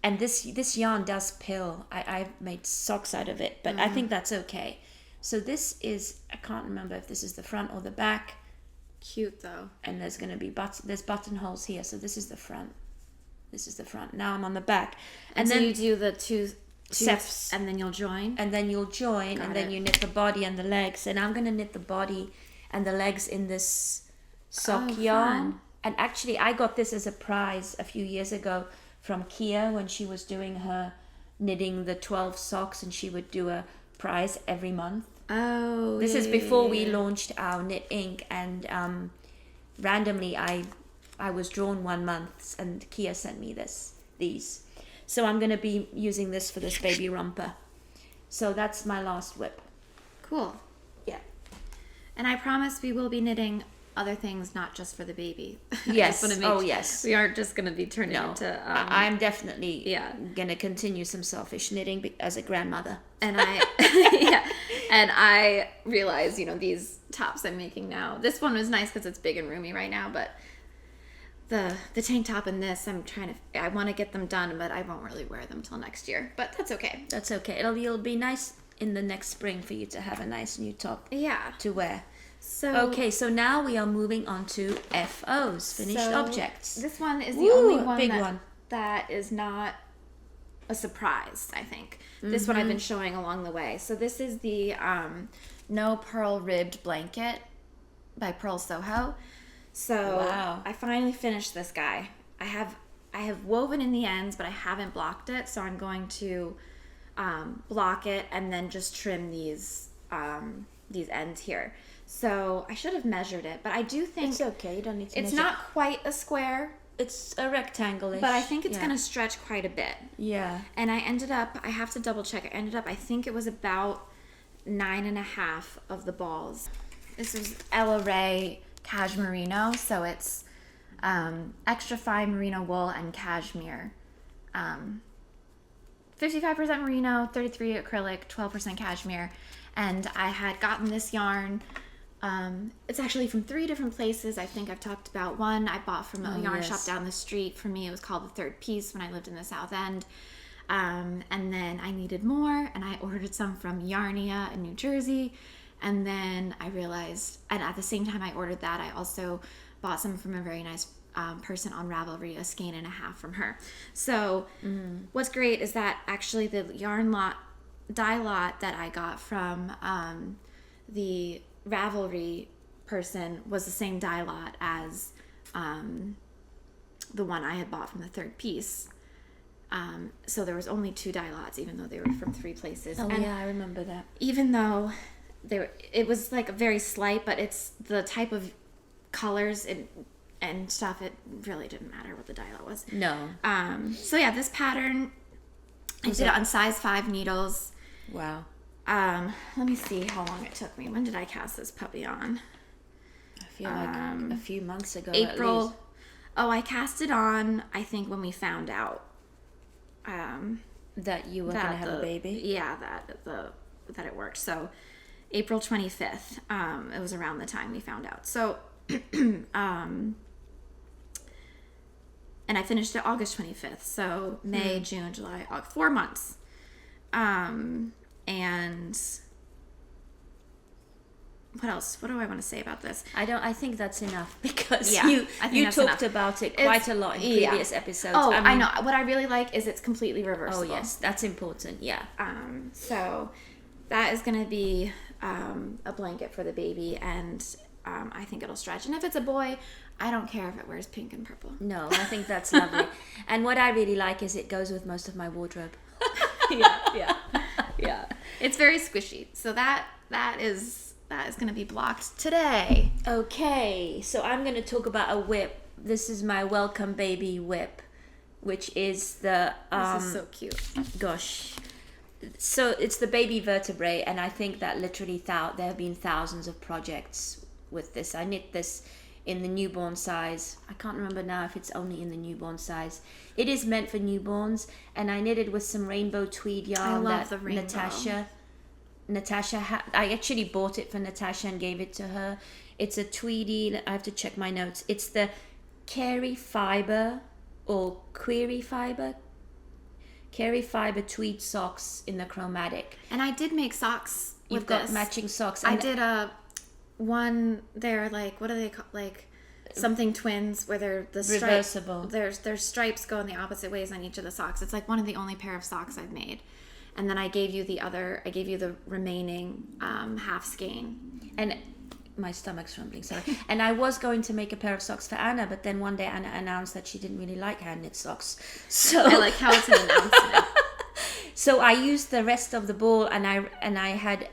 this yarn does pill. I've made socks out of it, but I think that's okay. So this is, I can't remember if this is the front or the back. Cute though. And there's going to be there's buttonholes here. So this is the front. Now I'm on the back. And then you do the two steps, and then you'll join. And then you'll join, then you knit the body and the legs. And I'm going to knit the body and the legs in this sock yarn. Fun. And actually, I got this as a prize a few years ago from Kia when she was doing her knitting the 12 socks, and she would do a prize every month. Oh, this is before we launched our Knit Inc. And randomly I was drawn one month, and Kia sent me these. So I'm going to be using this for this baby romper. So that's my last whip. Cool. Yeah. And I promise we will be knitting other things, not just for the baby. Yes. Yes. We aren't just going to be turning into... I'm definitely going to continue some selfish knitting as a grandmother. And I realize, these tops I'm making now, this one was nice because it's big and roomy right now, but the tank top and this, I want to get them done, but I won't really wear them till next year. But that's okay. That's okay. It'll be nice in the next spring for you to have a nice new top to wear. So now we are moving on to FOs, finished objects. This one is the only one big one that is not a surprise, I think. This is what I've been showing along the way. So this is the No Purl Ribbed Blanket by Purl Soho. So Wow. I finally finished this guy. I have woven in the ends, but I haven't blocked it, so I'm going to block it and then just trim these ends here. So I should have measured it, but I do think It's okay. You don't need to it's measure. not quite a square, It's a rectangle-ish. but I think it's yeah. going to stretch quite a bit. Yeah. And I have to double check. I think it was about 9.5 of the balls. This is Ella Ray cashmereno, so it's extra fine merino wool and cashmere. 55% merino, 33 acrylic, 12% cashmere. And I had gotten this yarn. It's actually from 3 different places. I think I've talked about one I bought from a yarn shop down the street. For me, it was called The Third Piece when I lived in the South End. And then I needed more, and I ordered some from Yarnia in New Jersey. And then I realized, and at the same time I ordered that, I also bought some from a very nice person on Ravelry, a skein and a half from her. So what's great is that actually the yarn dye lot that I got from the Ravelry person was the same dye lot as the one I had bought from The Third Piece. So there was only 2 dye lots, even though they were from 3 places. Oh, and yeah, I remember that. even though it was like very slight, but it's the type of colors and stuff, it really didn't matter what the dye lot was. No. So yeah, this pattern, I did it on size 5 needles. Wow. Let me see how long it took me. When did I cast this puppy on? I feel like a few months ago. At April. least. Oh, I cast it on, I think, when we found out That you were going to have a baby. Yeah, that it worked. So April 25th. It was around the time we found out. So and I finished it August 25th. So May, June, July, August, 4 months. And what else? What do I want to say about this? I think that's enough because Yeah, you I think you that's talked enough. about it quite a lot in previous episodes. Oh, I mean, know. What I really like is it's completely Oh reversible. yes, that's important. Yeah. So that is going to be a blanket for the baby, and I think it'll stretch. And if it's a boy, I don't care if it wears pink and purple. No, I think that's lovely. And what I really like is it goes with most of my wardrobe. Yeah. It's very squishy. So that is going to be blocked today. Okay, so I'm going to talk about a whip. This is my welcome baby whip, which is the This is so cute. gosh. So it's the baby vertebrae, and I think that literally there have been thousands of projects with this. I knit this in the newborn size. I can't remember now if it's only in the newborn size. It is meant for newborns, and I knitted with some rainbow tweed yarn. I love the rainbow. Natasha I actually bought it for Natasha and gave it to her. It's a tweedy, I have to check my notes. It's the Quaere Fibre or Quaere Fibre. Quaere Fibre tweed socks in the chromatic. And I did make socks with You've got this. matching socks. I And did one. They're like, what do they call, like something twins, where they're the Reversible. There's stripes going the opposite ways on each of the socks. It's like one of the only pair of socks I've made. And then I gave you the remaining half skein. And my stomach's rumbling, sorry. And I was going to make a pair of socks for Anna, but then one day Anna announced that she didn't really like hand knit socks. So I like how it's an announcement. So I used the rest of the ball, and I had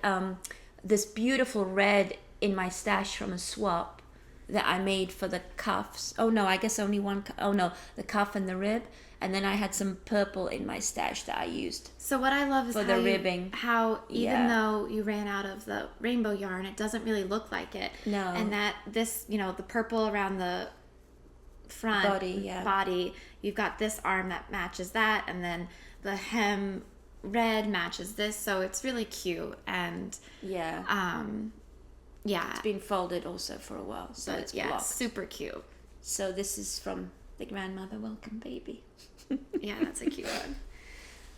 this beautiful red in my stash from a swap that I made for the cuffs. Oh no, I guess only one. Oh no, the cuff and the rib. And then I had some purple in my stash that I used. So what I love is For the ribbing. how even Yeah. though you ran out of the rainbow yarn, it doesn't really look like it. No. And that this, the purple around the front body, you've got this arm that matches that, and then the hem red matches this, so it's really cute. And yeah, yeah, it's been folded also for a while, so it's blocked. It's super cute. So this is from the grandmother welcome baby. Yeah, that's a cute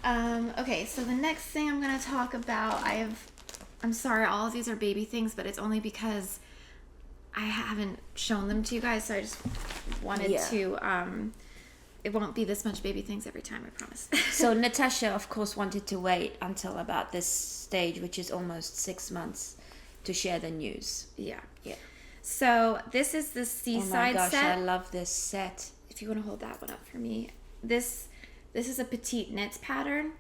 one. Okay, so the next thing I'm going to talk about, I'm sorry, all of these are baby things, but it's only because I haven't shown them to you guys, so I just wanted to it won't be this much baby things every time, I promise. So Natasha, of course, wanted to wait until about this stage, which is almost 6 months, to share the news. Yeah. So this is the Seaside Oh my gosh, set. I love this set. If you want to hold that one up for me. This is a Petite Knits pattern.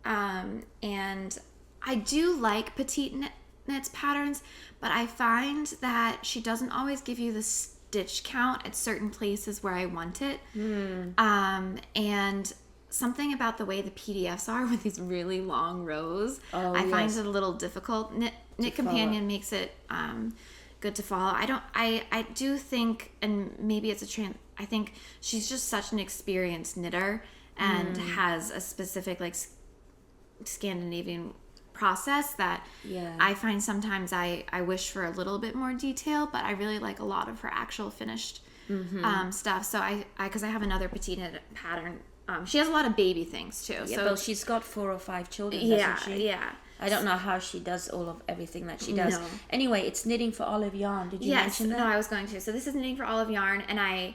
And I do like Petite Knits patterns, but I find that she doesn't always give you the stitch count at certain places where I want it. And something about the way the PDFs are with these really long rows, I find it a little difficult. Knit Companion makes it good to follow. I do think, and maybe it's I think she's just such an experienced knitter and has a specific like Scandinavian process that I find sometimes I wish for a little bit more detail, but I really like a lot of her actual finished stuff. So because I have another Petite Knit pattern. She has a lot of baby things too. Yeah, so but she's got 4 or 5 children, doesn't she? Yeah. I don't know how she does all of everything that she does. No. Anyway, it's knitting for olive yarn. Did you mention that? No, I was going to. So this is knitting for olive yarn, and I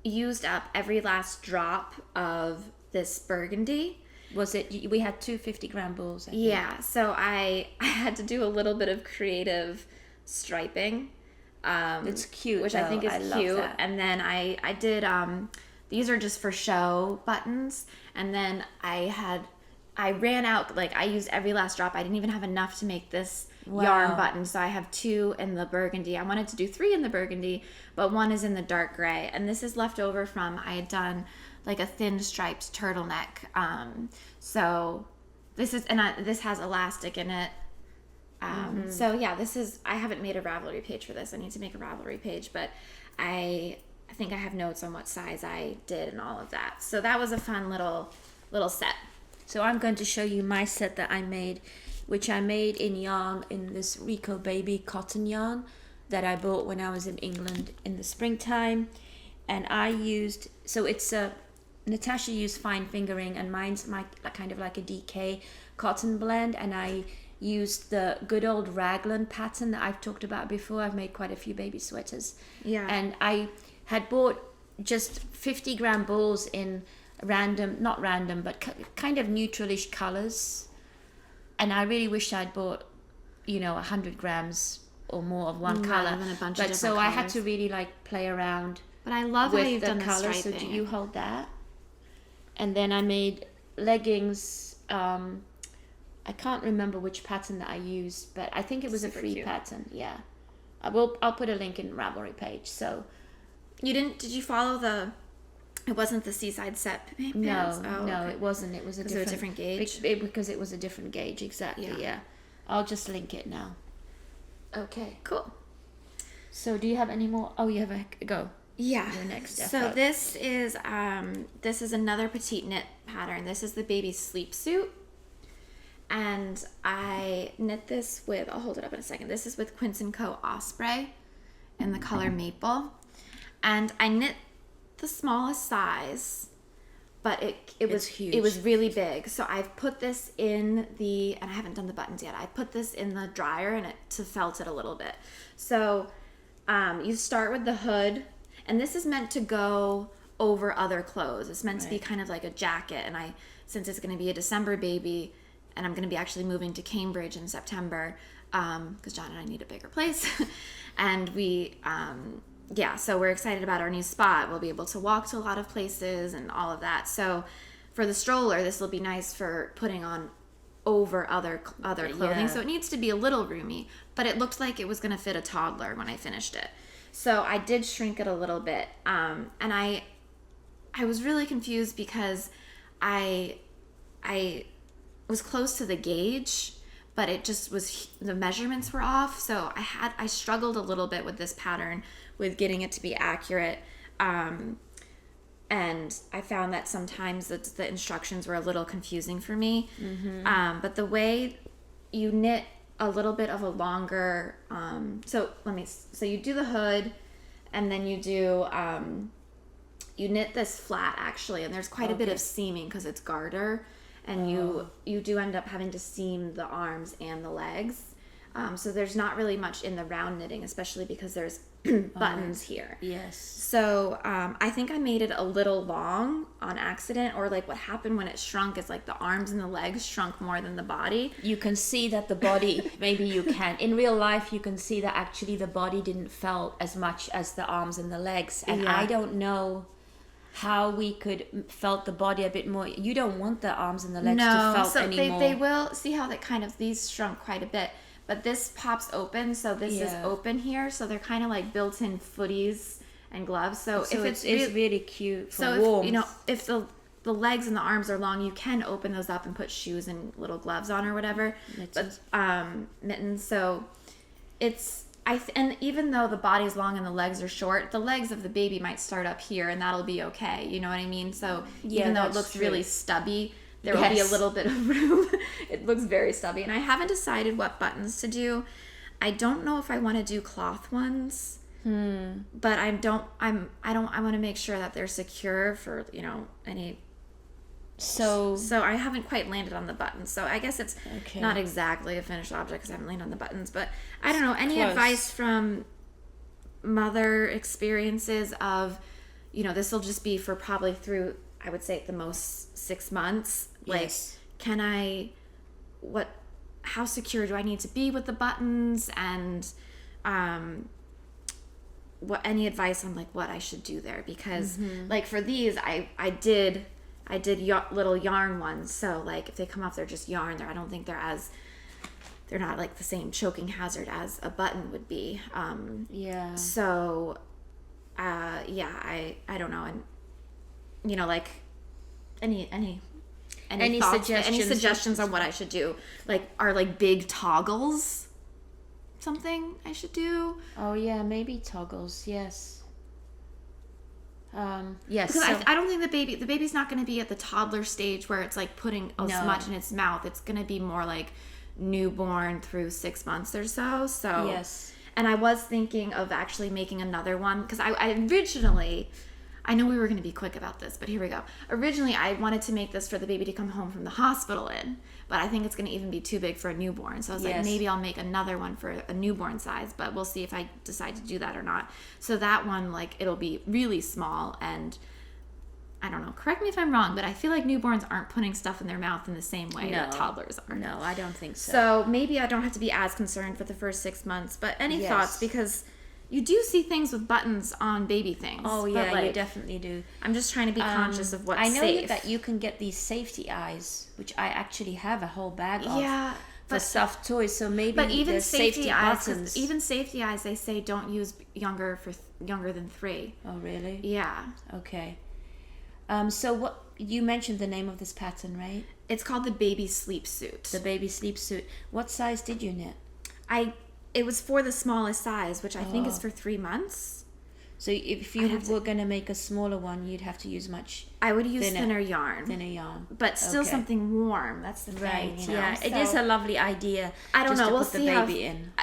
used up every last drop of this burgundy. Was it? We had 2 50-gram balls. I think. Yeah, so I had to do a little bit of creative striping. It's cute, which I think is cute. That. And then I did these are just for show buttons, and then I ran out, like I used every last drop. I didn't even have enough to make this yarn button, so I have 2 in the burgundy. I wanted to do 3 in the burgundy, but 1 is in the dark gray, and this is left over from I had done like a thin striped turtleneck. So this is, and this has elastic in it. So yeah, this is, I haven't made a Ravelry page for this. I need to make a Ravelry page, but I think I have notes on what size I did and all of that. So that was a fun little set. So I'm going to show you my set that I made, which I made in yarn, in this Rico baby cotton yarn that I bought when I was in England in the springtime. And I used, so it's a, Natasha used fine fingering, and mine's kind of like a DK cotton blend, and I used the good old raglan pattern that I've talked about before. I've made quite a few baby sweaters. Yeah. And I had bought just 50-gram balls in not random, but kind of neutralish colors. And I really wish I'd bought, 100 grams or more of one color. Than a bunch of but different so I had colors. to really like play around. But I love how with you've the done the colors. So striping. do you hold that? And then I made leggings. I can't remember which pattern that I used, but I think it was a free cute pattern. Yeah, I'll put a link in the Ravelry page. So did you follow it wasn't the Seaside set pants? no, Okay. it wasn't. It was a different gauge. Because it was a different gauge. Exactly. Yeah. I'll just link it now. Okay. Cool. So do you have any more? Oh, you have a go. Yeah. Your next So effort. this is another Petite Knit pattern. This is the baby sleep suit. And I knit this with, I'll hold it up in a second. This is with Quince & Co. Osprey in the color Maple. And I knit the smallest size, but it was huge. It was really big. So I've put this in and I haven't done the buttons yet. I put this in the dryer and to felt it a little bit. So you start with the hood, and this is meant to go over other clothes. It's meant to be kind of like a jacket. And since it's going to be a December baby, and I'm going to be actually moving to Cambridge in September, because John and I need a bigger place. And so we're excited about our new spot. We'll be able to walk to a lot of places and all of that. So for the stroller, this will be nice for putting on over other clothing. Yeah. So it needs to be a little roomy, but it looked like it was going to fit a toddler when I finished it. So I did shrink it a little bit. And I was really confused because I was close to the gauge, but it just was, the measurements were off. So I struggled a little bit with this pattern with getting it to be accurate. And I found that sometimes the instructions were a little confusing for me. Mm-hmm. But the way you knit a little bit of a longer, so you do the hood, and then you do, you knit this flat actually, and there's quite a bit of seaming because it's garter. And you do end up having to seam the arms and the legs. So there's not really much in the round knitting, especially because there's buttons here. Yes. So I think I made it a little long on accident, or like what happened when it shrunk is like the arms and the legs shrunk more than the body. You can see that the body, maybe you can, in real life, you can see that actually the body didn't felt as much as the arms and the legs. And Yeah. I don't know how we could felt the body a bit more. You don't want the arms and the legs to felt so anymore. they will see how that kind of, these shrunk quite a bit, but this pops open, so this is open here, so they're kind of like built-in footies and gloves. So if it's really cute for so warmth. if, you know, if the legs and the arms are long, you can open those up and put shoes and little gloves on or whatever. Mittens. But mittens. So it's and even though the body's long and the legs are short, the legs of the baby might start up here, and that'll be okay. You know what I mean? So even though it looks really stubby, there will be a little bit of room. It looks very stubby, and I haven't decided what buttons to do. I don't know if I want to do cloth ones. But I want to make sure that they're secure for, you know, any. So I haven't quite landed on the buttons. So I guess it's not exactly a finished object because I haven't landed on the buttons. But I don't know, any advice from mother experiences of, you know, this will just be for probably through, I would say at the most 6 months. Like, how secure do I need to be with the buttons, and any advice on like what I should do there, because like for these I did little yarn ones, so like if they come off, they're just yarn. I don't think they're not like the same choking hazard as a button would be. So I don't know, and you know, like any thoughts, any suggestions on what I should do? Like, are like big toggles something I should do? Oh yeah, maybe toggles. Yes. Yes. Because I don't think the baby's not going to be at the toddler stage where it's like putting as much in its mouth. It's going to be more like newborn through 6 months or so. So yes. And I was thinking of actually making another one, because I originally, I know we were going to be quick about this, but here we go. Originally, I wanted to make this for the baby to come home from the hospital in, but I think it's going to even be too big for a newborn. So I was like, maybe I'll make another one for a newborn size, but we'll see if I decide to do that or not. So that one, like, it'll be really small, and I don't know, correct me if I'm wrong, but I feel like newborns aren't putting stuff in their mouth in the same way that toddlers are. No, I don't think so. So maybe I don't have to be as concerned for the first 6 months, but any thoughts? Because you do see things with buttons on baby things. Oh yeah, like, you definitely do. I'm just trying to be conscious of what's safe. I know that you can get these safety eyes, which I actually have a whole bag of. For stuffed toys, so maybe. But even safety eyes, buttons. Even safety eyes, they say don't use younger than 3. Oh really? Yeah. Okay. So what you mentioned the name of this pattern, right? It's called the baby sleep suit. The baby sleep suit. What size did you knit? It was for the smallest size, which I think is for 3 months. So if you were going to make a smaller one, you'd have to use much. I would use thinner yarn. Thinner yarn, but still something warm. That's the right. thing. You know? Yeah, it is a lovely idea. I don't know. We'll see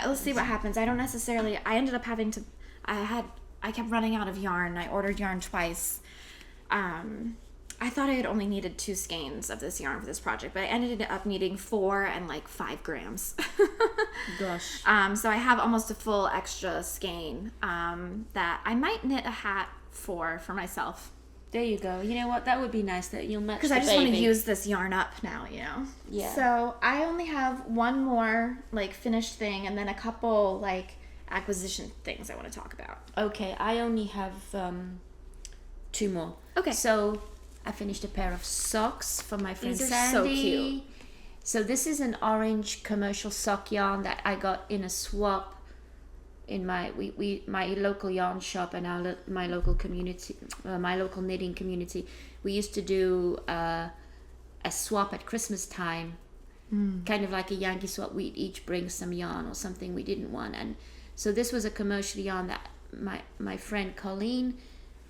We'll see what happens. I don't necessarily. I ended up having to. I kept running out of yarn. I ordered yarn twice. I thought I had only needed 2 skeins of this yarn for this project, but I ended up needing 4 and like 5 grams. Gosh. So I have almost a full extra skein that I might knit a hat for myself. There you go. You know what? That would be nice that you'll match the baby. Because I just want to use this yarn up now, you know? Yeah. So I only have one more like finished thing, and then a couple like acquisition things I want to talk about. Okay, I only have 2 more. Okay. So I finished a pair of socks for my friend These are Sandy. so cute. So this is an orange commercial sock yarn that I got in a swap in my local yarn shop and my local community, my local knitting community. We used to do a swap at Christmas time, kind of like a Yankee swap. We'd each bring some yarn or something we didn't want, and so this was a commercial yarn that my friend Colleen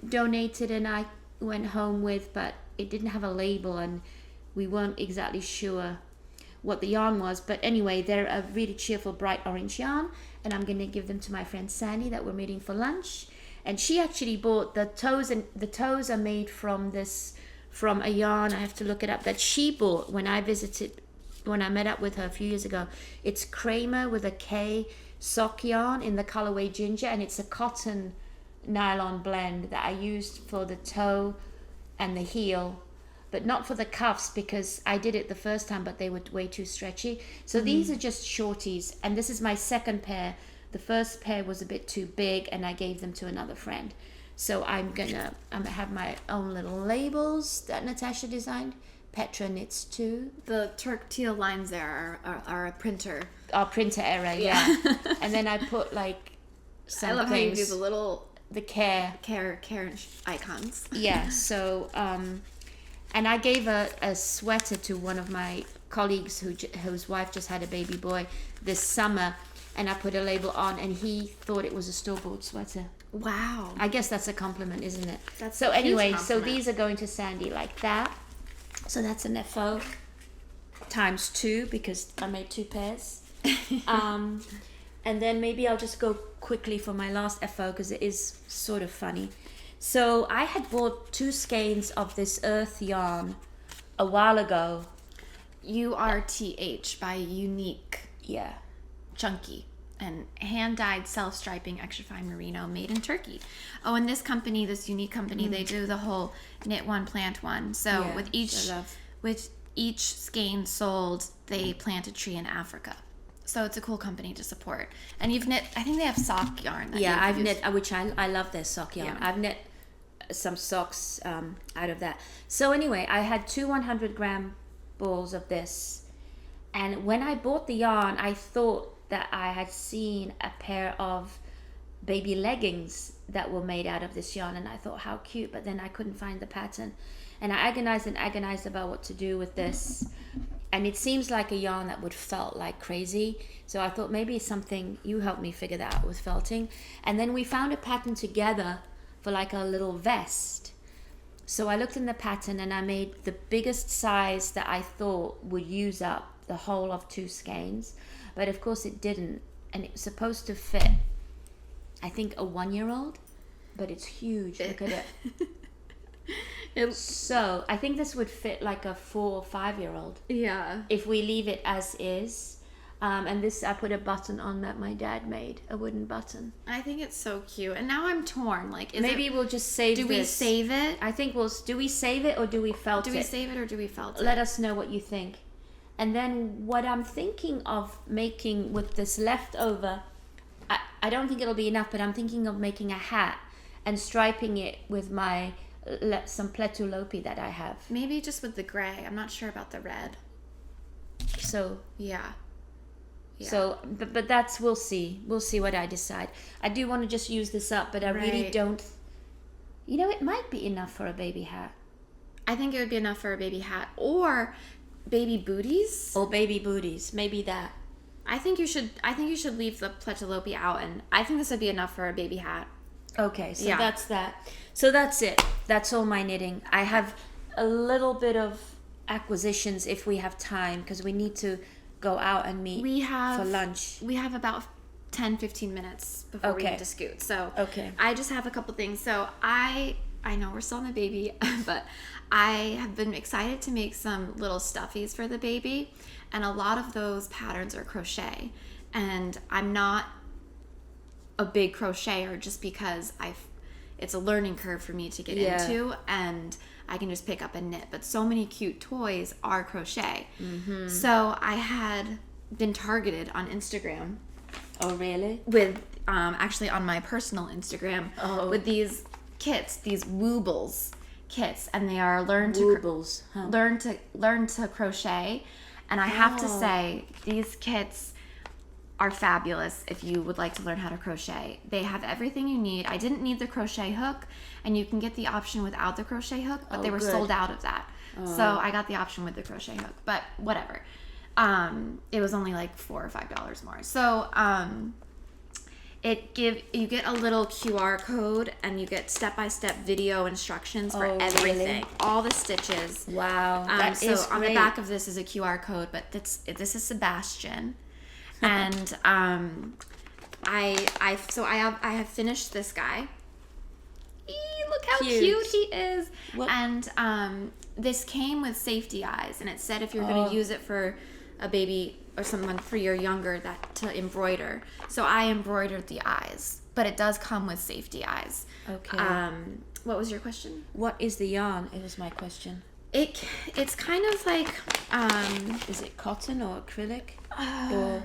donated and I went home with, but it didn't have a label and we weren't exactly sure what the yarn was. But anyway, they're a really cheerful bright orange yarn, and I'm going to give them to my friend Sandy that we're meeting for lunch. And she actually bought the toes, and the toes are made from a yarn, I have to look it up, that she bought when I visited when I met up with her a few years ago. It's Kramer with a K sock yarn in the colorway ginger, and it's a cotton nylon blend that I used for the toe and the heel, but not for the cuffs because I did it the first time, but they were way too stretchy. So these are just shorties, and this is my second pair. The first pair was a bit too big, and I gave them to another friend. So I'm gonna have my own little labels that Natasha designed. Petra Knits too. The Turk teal lines there are a printer. Our printer error, yeah. And then I put like some I love things, how you do the little the care icons. Yeah. So and I gave a sweater to one of my colleagues whose wife just had a baby boy this summer, and I put a label on, and he thought it was a store-bought sweater. Wow. I guess that's a compliment, isn't it? That's so a huge anyway, so compliment. these are going to Sandy like that. So that's an FO times 2 because I made 2 pairs. And then maybe I'll just go quickly for my last FO because it is sort of funny. So I had bought 2 skeins of this Urth yarn a while ago. URTH by Uneek. Yeah. Chunky and hand-dyed self-striping extra fine merino made in Turkey. Oh, and this company, this Unique company, they do the whole knit one, plant one. So Yeah, with each skein sold, they plant a tree in Africa. So it's a cool company to support. And you've knit, I think they have sock yarn. Yeah, I've knit, which I love their sock yarn. Yeah. I've knit some socks out of that. So anyway, I had 2 100-gram balls of this. And when I bought the yarn, I thought that I had seen a pair of baby leggings that were made out of this yarn, and I thought how cute, but then I couldn't find the pattern, and I agonized about what to do with this, and it seems like a yarn that would felt like crazy, so I thought maybe it's something. You helped me figure that out with felting, and then we found a pattern together for like a little vest. So I looked in the pattern and I made the biggest size that I thought would use up the whole of 2 skeins. But of course it didn't, and it was supposed to fit, I think, a 1-year-old, but it's huge. Look at it. So I think this would fit like a 4 or 5-year-old. Yeah. If we leave it as is. And this, I put a button on that my dad made, a wooden button. I think it's so cute. And now I'm torn. Like, maybe we'll just save Do this. we save it? I think do we save it or do we felt it? Do we save it or do we felt it? Let us know what you think. And then what I'm thinking of making with this leftover, I don't think it'll be enough, but I'm thinking of making a hat and striping it with my some pletulopi that I have. Maybe just with the gray. I'm not sure about the red. So Yeah. so, but that's, we'll see what I decide. I do want to just use this up, but I really Right. don't. You know, it might be enough for a baby hat I think it would be enough for a baby hat or baby booties. or baby booties. Maybe that. I think you should leave the pletulopi out, and I think this would be enough for a baby hat. Okay, so Yeah. that's that. So that's it. That's all my knitting. I have a little bit of acquisitions if we have time, because we need to go out and meet for lunch. We have about 10-15 minutes before we Okay. need to scoot. So Okay. I just have a couple things. So I know we're still on the baby, but I have been excited to make some little stuffies for the baby, and a lot of those patterns are crochet, and I'm not a big crocheter just because it's a learning curve for me to get into, and I can just pick up and knit, but so many cute toys are crochet. Mm-hmm. So I had been targeted on Instagram. Oh, really? With actually on my personal Instagram with these kits, these Woobles kits, and they are learn to crochet. And I have to say, these kits are fabulous if you would like to learn how to crochet. They have everything you need. I didn't need the crochet hook, and you can get the option without the crochet hook, but they were sold out of that. So I got the option with the crochet hook, but whatever. It was only like $4 or $5 more. So you get a little QR code, and you get step-by-step video instructions for everything, all the stitches. Wow, So on the back of this is a QR code, but this is Sebastian. And I have finished this guy. Look how cute he is. What? And this came with safety eyes, and it said if you're going to use it for a baby or someone 3 or younger that to embroider. So I embroidered the eyes, but it does come with safety eyes. Okay. What was your question? What is the yarn? It was my question. It's kind of like Is it cotton or acrylic? Or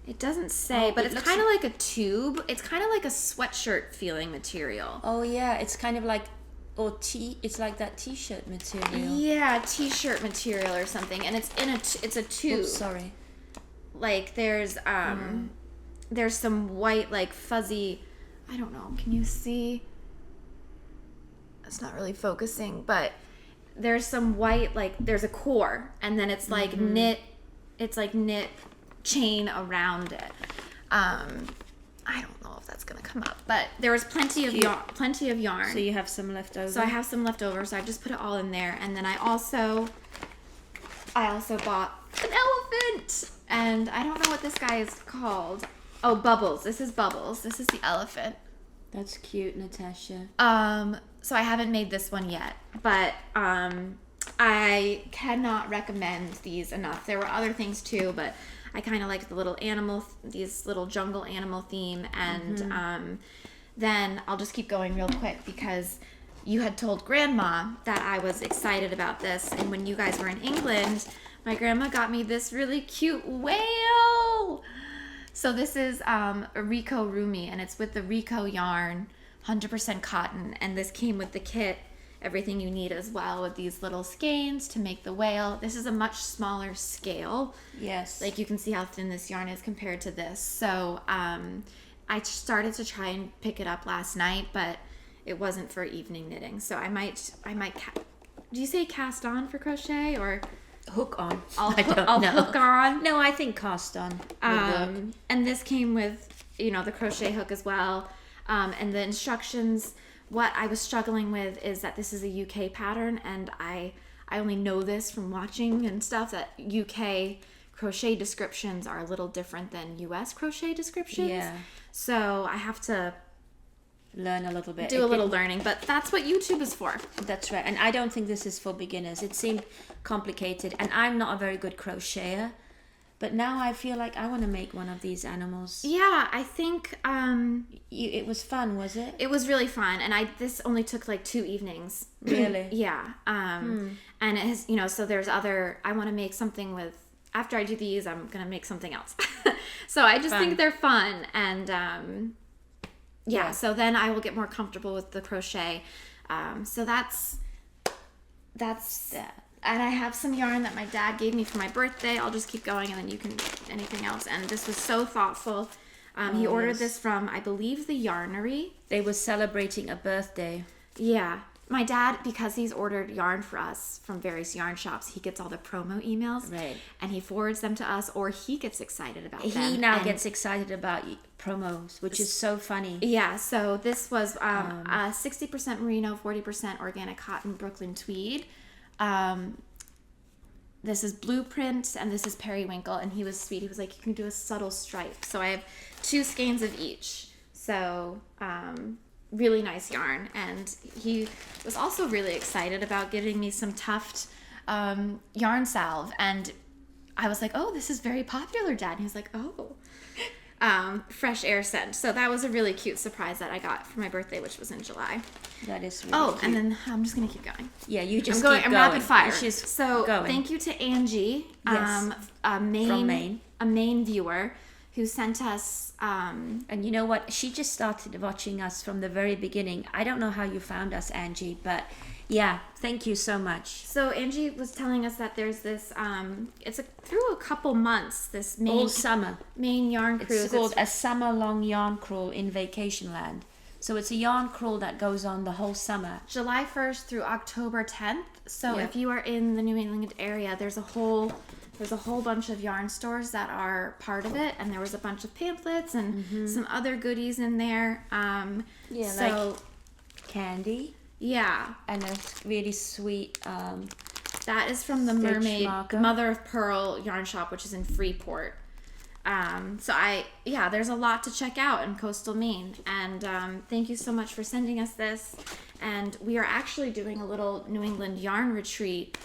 it doesn't say, but it's kind of like a tube. It's kind of like a sweatshirt feeling material. Oh yeah, it's kind of like it's like that t-shirt material. Yeah, t-shirt material or something, and it's it's a tube. Oops, sorry. Like there's some white like fuzzy, I don't know, can you see? It's not really focusing, but there's some white, like there's a core, and then it's like knit chain around it. I don't know if that's gonna come up, but there was plenty of yarn. So you have some left over. So I have some left over, so I just put it all in there, and then I also bought an elephant, and I don't know what this guy is called. Oh, Bubbles. This is Bubbles. This is the elephant. That's cute, Natasha. So I haven't made this one yet, but I cannot recommend these enough. There were other things too, but I kind of like the little these little jungle animal theme, and then I'll just keep going real quick because you had told Grandma that I was excited about this, and when you guys were in England, my grandma got me this really cute whale. So this is a Rico Rumi, and it's with the Rico yarn, 100% cotton, and this came with the kit, everything you need as well, with these little skeins to make the whale. This is a much smaller scale. Yes. Like you can see how thin this yarn is compared to this. So I started to try and pick it up last night, but it wasn't for evening knitting. So I might do you say cast on for crochet or hook on? I'll hook on. No, I think cast on would work. And this came with, the crochet hook as well. And the instructions, what I was struggling with is that this is a UK pattern, and I only know this from watching and stuff, that UK crochet descriptions are a little different than US crochet descriptions. Yeah. So I have to learn a little bit. Do a little learning, but that's what YouTube is for. That's right. And I don't think this is for beginners. It seemed complicated, and I'm not a very good crocheter. But now I feel like I want to make one of these animals. Yeah, I think it was fun, was it? It was really fun, and this only took like 2 evenings. Really? Yeah. And it has, so there's other. I want to make something with. After I do these, I'm gonna make something else. So I just think they're fun, and yeah. So then I will get more comfortable with the crochet. So that's that. And I have some yarn that my dad gave me for my birthday. I'll just keep going, and then you can anything else. And this was so thoughtful. He ordered this from, I believe, the Yarnery. They were celebrating a birthday. Yeah. My dad, because he's ordered yarn for us from various yarn shops, he gets all the promo emails. Right. And he forwards them to us, or he gets excited about them. He now gets excited about promos, which is so funny. Yeah. So this was 60% merino, 40% organic cotton Brooklyn tweed. This is Blueprint, and this is Periwinkle, and he was sweet. He was like, you can do a subtle stripe. So I have 2 skeins of each. So really nice yarn. And he was also really excited about giving me some tuft yarn salve. And I was like, oh, this is very popular, Dad. And he was like, oh. Fresh air scent. So that was a really cute surprise that I got for my birthday, which was in July. That is really cute. And then I'm just gonna keep going. Yeah, you just keep going. I'm rapid fire. So going. Thank you to Angie, yes. From Maine, a Maine viewer who sent us. And you know what? She just started watching us from the very beginning. I don't know how you found us, Angie, but yeah, thank you so much. So Angie was telling us that there's this. It's through a couple months. This Maine all summer Maine yarn cruise. It's called a summer-long yarn crawl in Vacation Land. So it's a yarn crawl that goes on the whole summer. July 1st through October 10th. So if you are in the New England area, there's a whole bunch of yarn stores that are part of it, and there was a bunch of pamphlets and some other goodies in there. Like candy. Yeah. And a really sweet that is from the Mermaid marker. Mother of Pearl yarn shop, which is in Freeport. There's a lot to check out in coastal Maine, and thank you so much for sending us this. And we are actually doing a little New England yarn retreat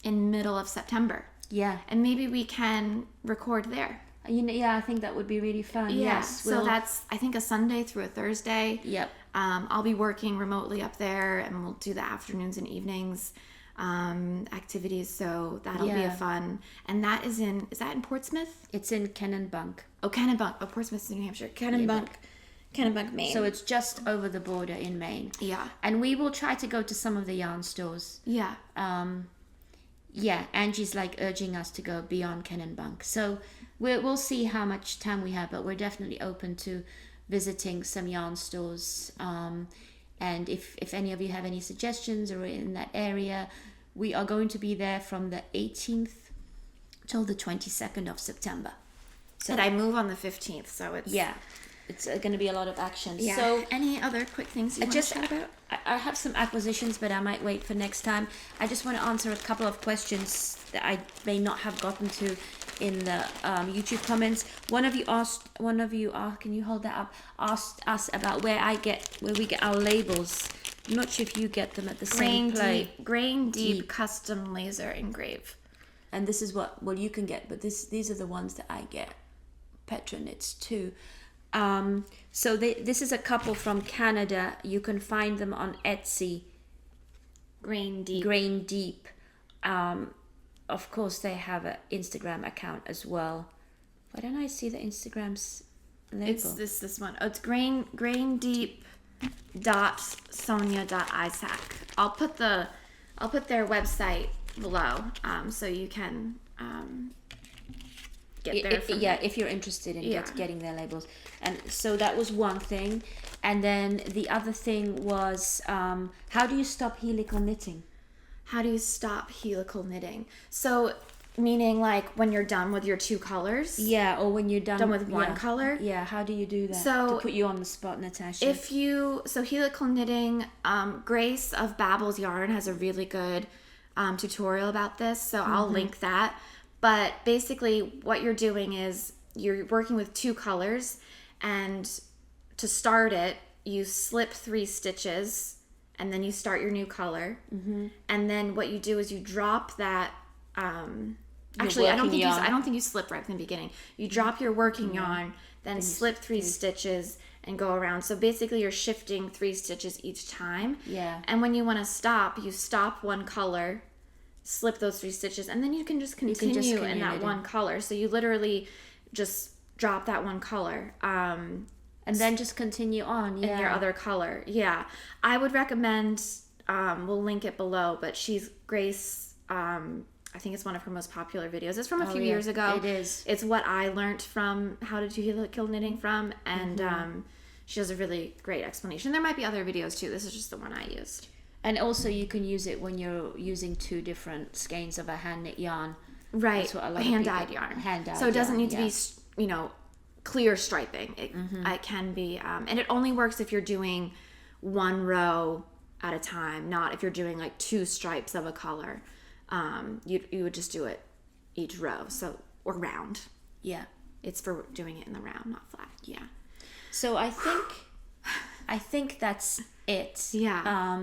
in middle of September. Yeah. And maybe we can record there. Yeah, I think that would be really fun. Yeah. Yes. So that's, I think, a Sunday through a Thursday. Yep. I'll be working remotely up there, and we'll do the afternoons and evenings activities. So that'll be a fun. And that is that in Portsmouth? It's in Kennebunk. Oh, Kennebunk. Oh, Portsmouth, New Hampshire. Kennebunk, Maine. So it's just over the border in Maine. Yeah. And we will try to go to some of the yarn stores. Yeah. Yeah, Angie's like urging us to go beyond Kennebunk. So we'll see how much time we have, but we're definitely open to visiting some yarn stores. And if any of you have any suggestions or in that area, we are going to be there from the 18th till the 22nd of September. So I move on the 15th, so it's... Yeah, it's going to be a lot of action. Yeah. So any other quick things you want to chat about? I have some acquisitions, but I might wait for next time. I just want to answer a couple of questions that I may not have gotten to in the YouTube comments. One of you, can you hold that up? Asked us about where we get our labels. I'm not sure if you get them at the same place. Grain deep custom laser engrave. And this is what you can get, but these are the ones that I get. Petra Knits too. So this is a couple from Canada. You can find them on Etsy. Grain deep. Of course, they have an Instagram account as well. Why don't I see the Instagram's label? It's this one. Oh, it's grain deep .sonia.isaac. I'll put their website below, so you can get there. If you're interested in getting their labels. And so that was one thing. And then the other thing was, how do you stop helical knitting? How do you stop helical knitting? So, meaning like when you're done with your two colors? Yeah, or when you're done with one color? Yeah, how do you do that? So, to put you on the spot, Natasha. So helical knitting, Grace of Babel's Yarn has a really good tutorial about this, so I'll link that. But basically what you're doing is you're working with two colors, and to start it, you slip 3 stitches, and then you start your new color. Mm-hmm. And then what you do is you drop that. Actually, I don't think you slip right from the beginning. You drop your working yarn, then slip 3 stitches and go around. So basically, you're shifting 3 stitches each time. Yeah. And when you want to stop, you stop one color, slip those 3 stitches, and then you can just continue in that one color. So you literally just drop that one color. And then just continue on, in your other color. Yeah. I would recommend, we'll link it below, but Grace, I think it's one of her most popular videos. It's from a few years ago. It is. It's what I learned from How to Do Helical Knitting from, and she has a really great explanation. There might be other videos too. This is just the one I used. And also you can use it when you're using 2 different skeins of a hand knit yarn. Right. That's what a lot hand-dyed yarn. So it doesn't need to be, clear striping. It can be, and it only works if you're doing 1 row at a time, not if you're doing like 2 stripes of a color. You would just do it each row, or round. Yeah. It's for doing it in the round, not flat. Yeah. So I think that's it. Yeah.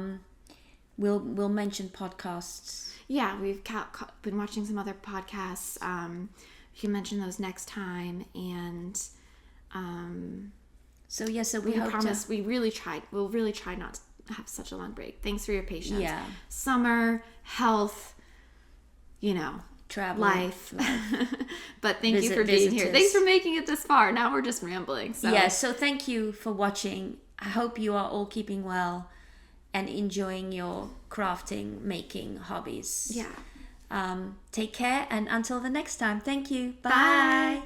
We'll mention podcasts. Yeah, we've been watching some other podcasts. You can mention those next time, and so we promise. We'll really try not to have such a long break. Thanks for your patience. Yeah. Summer, health, travel, life. But thank you for being here. Thanks for making it this far. Now we're just rambling. So thank you for watching. I hope you are all keeping well and enjoying your crafting, making hobbies. Yeah. Take care, and until the next time, thank you. Bye.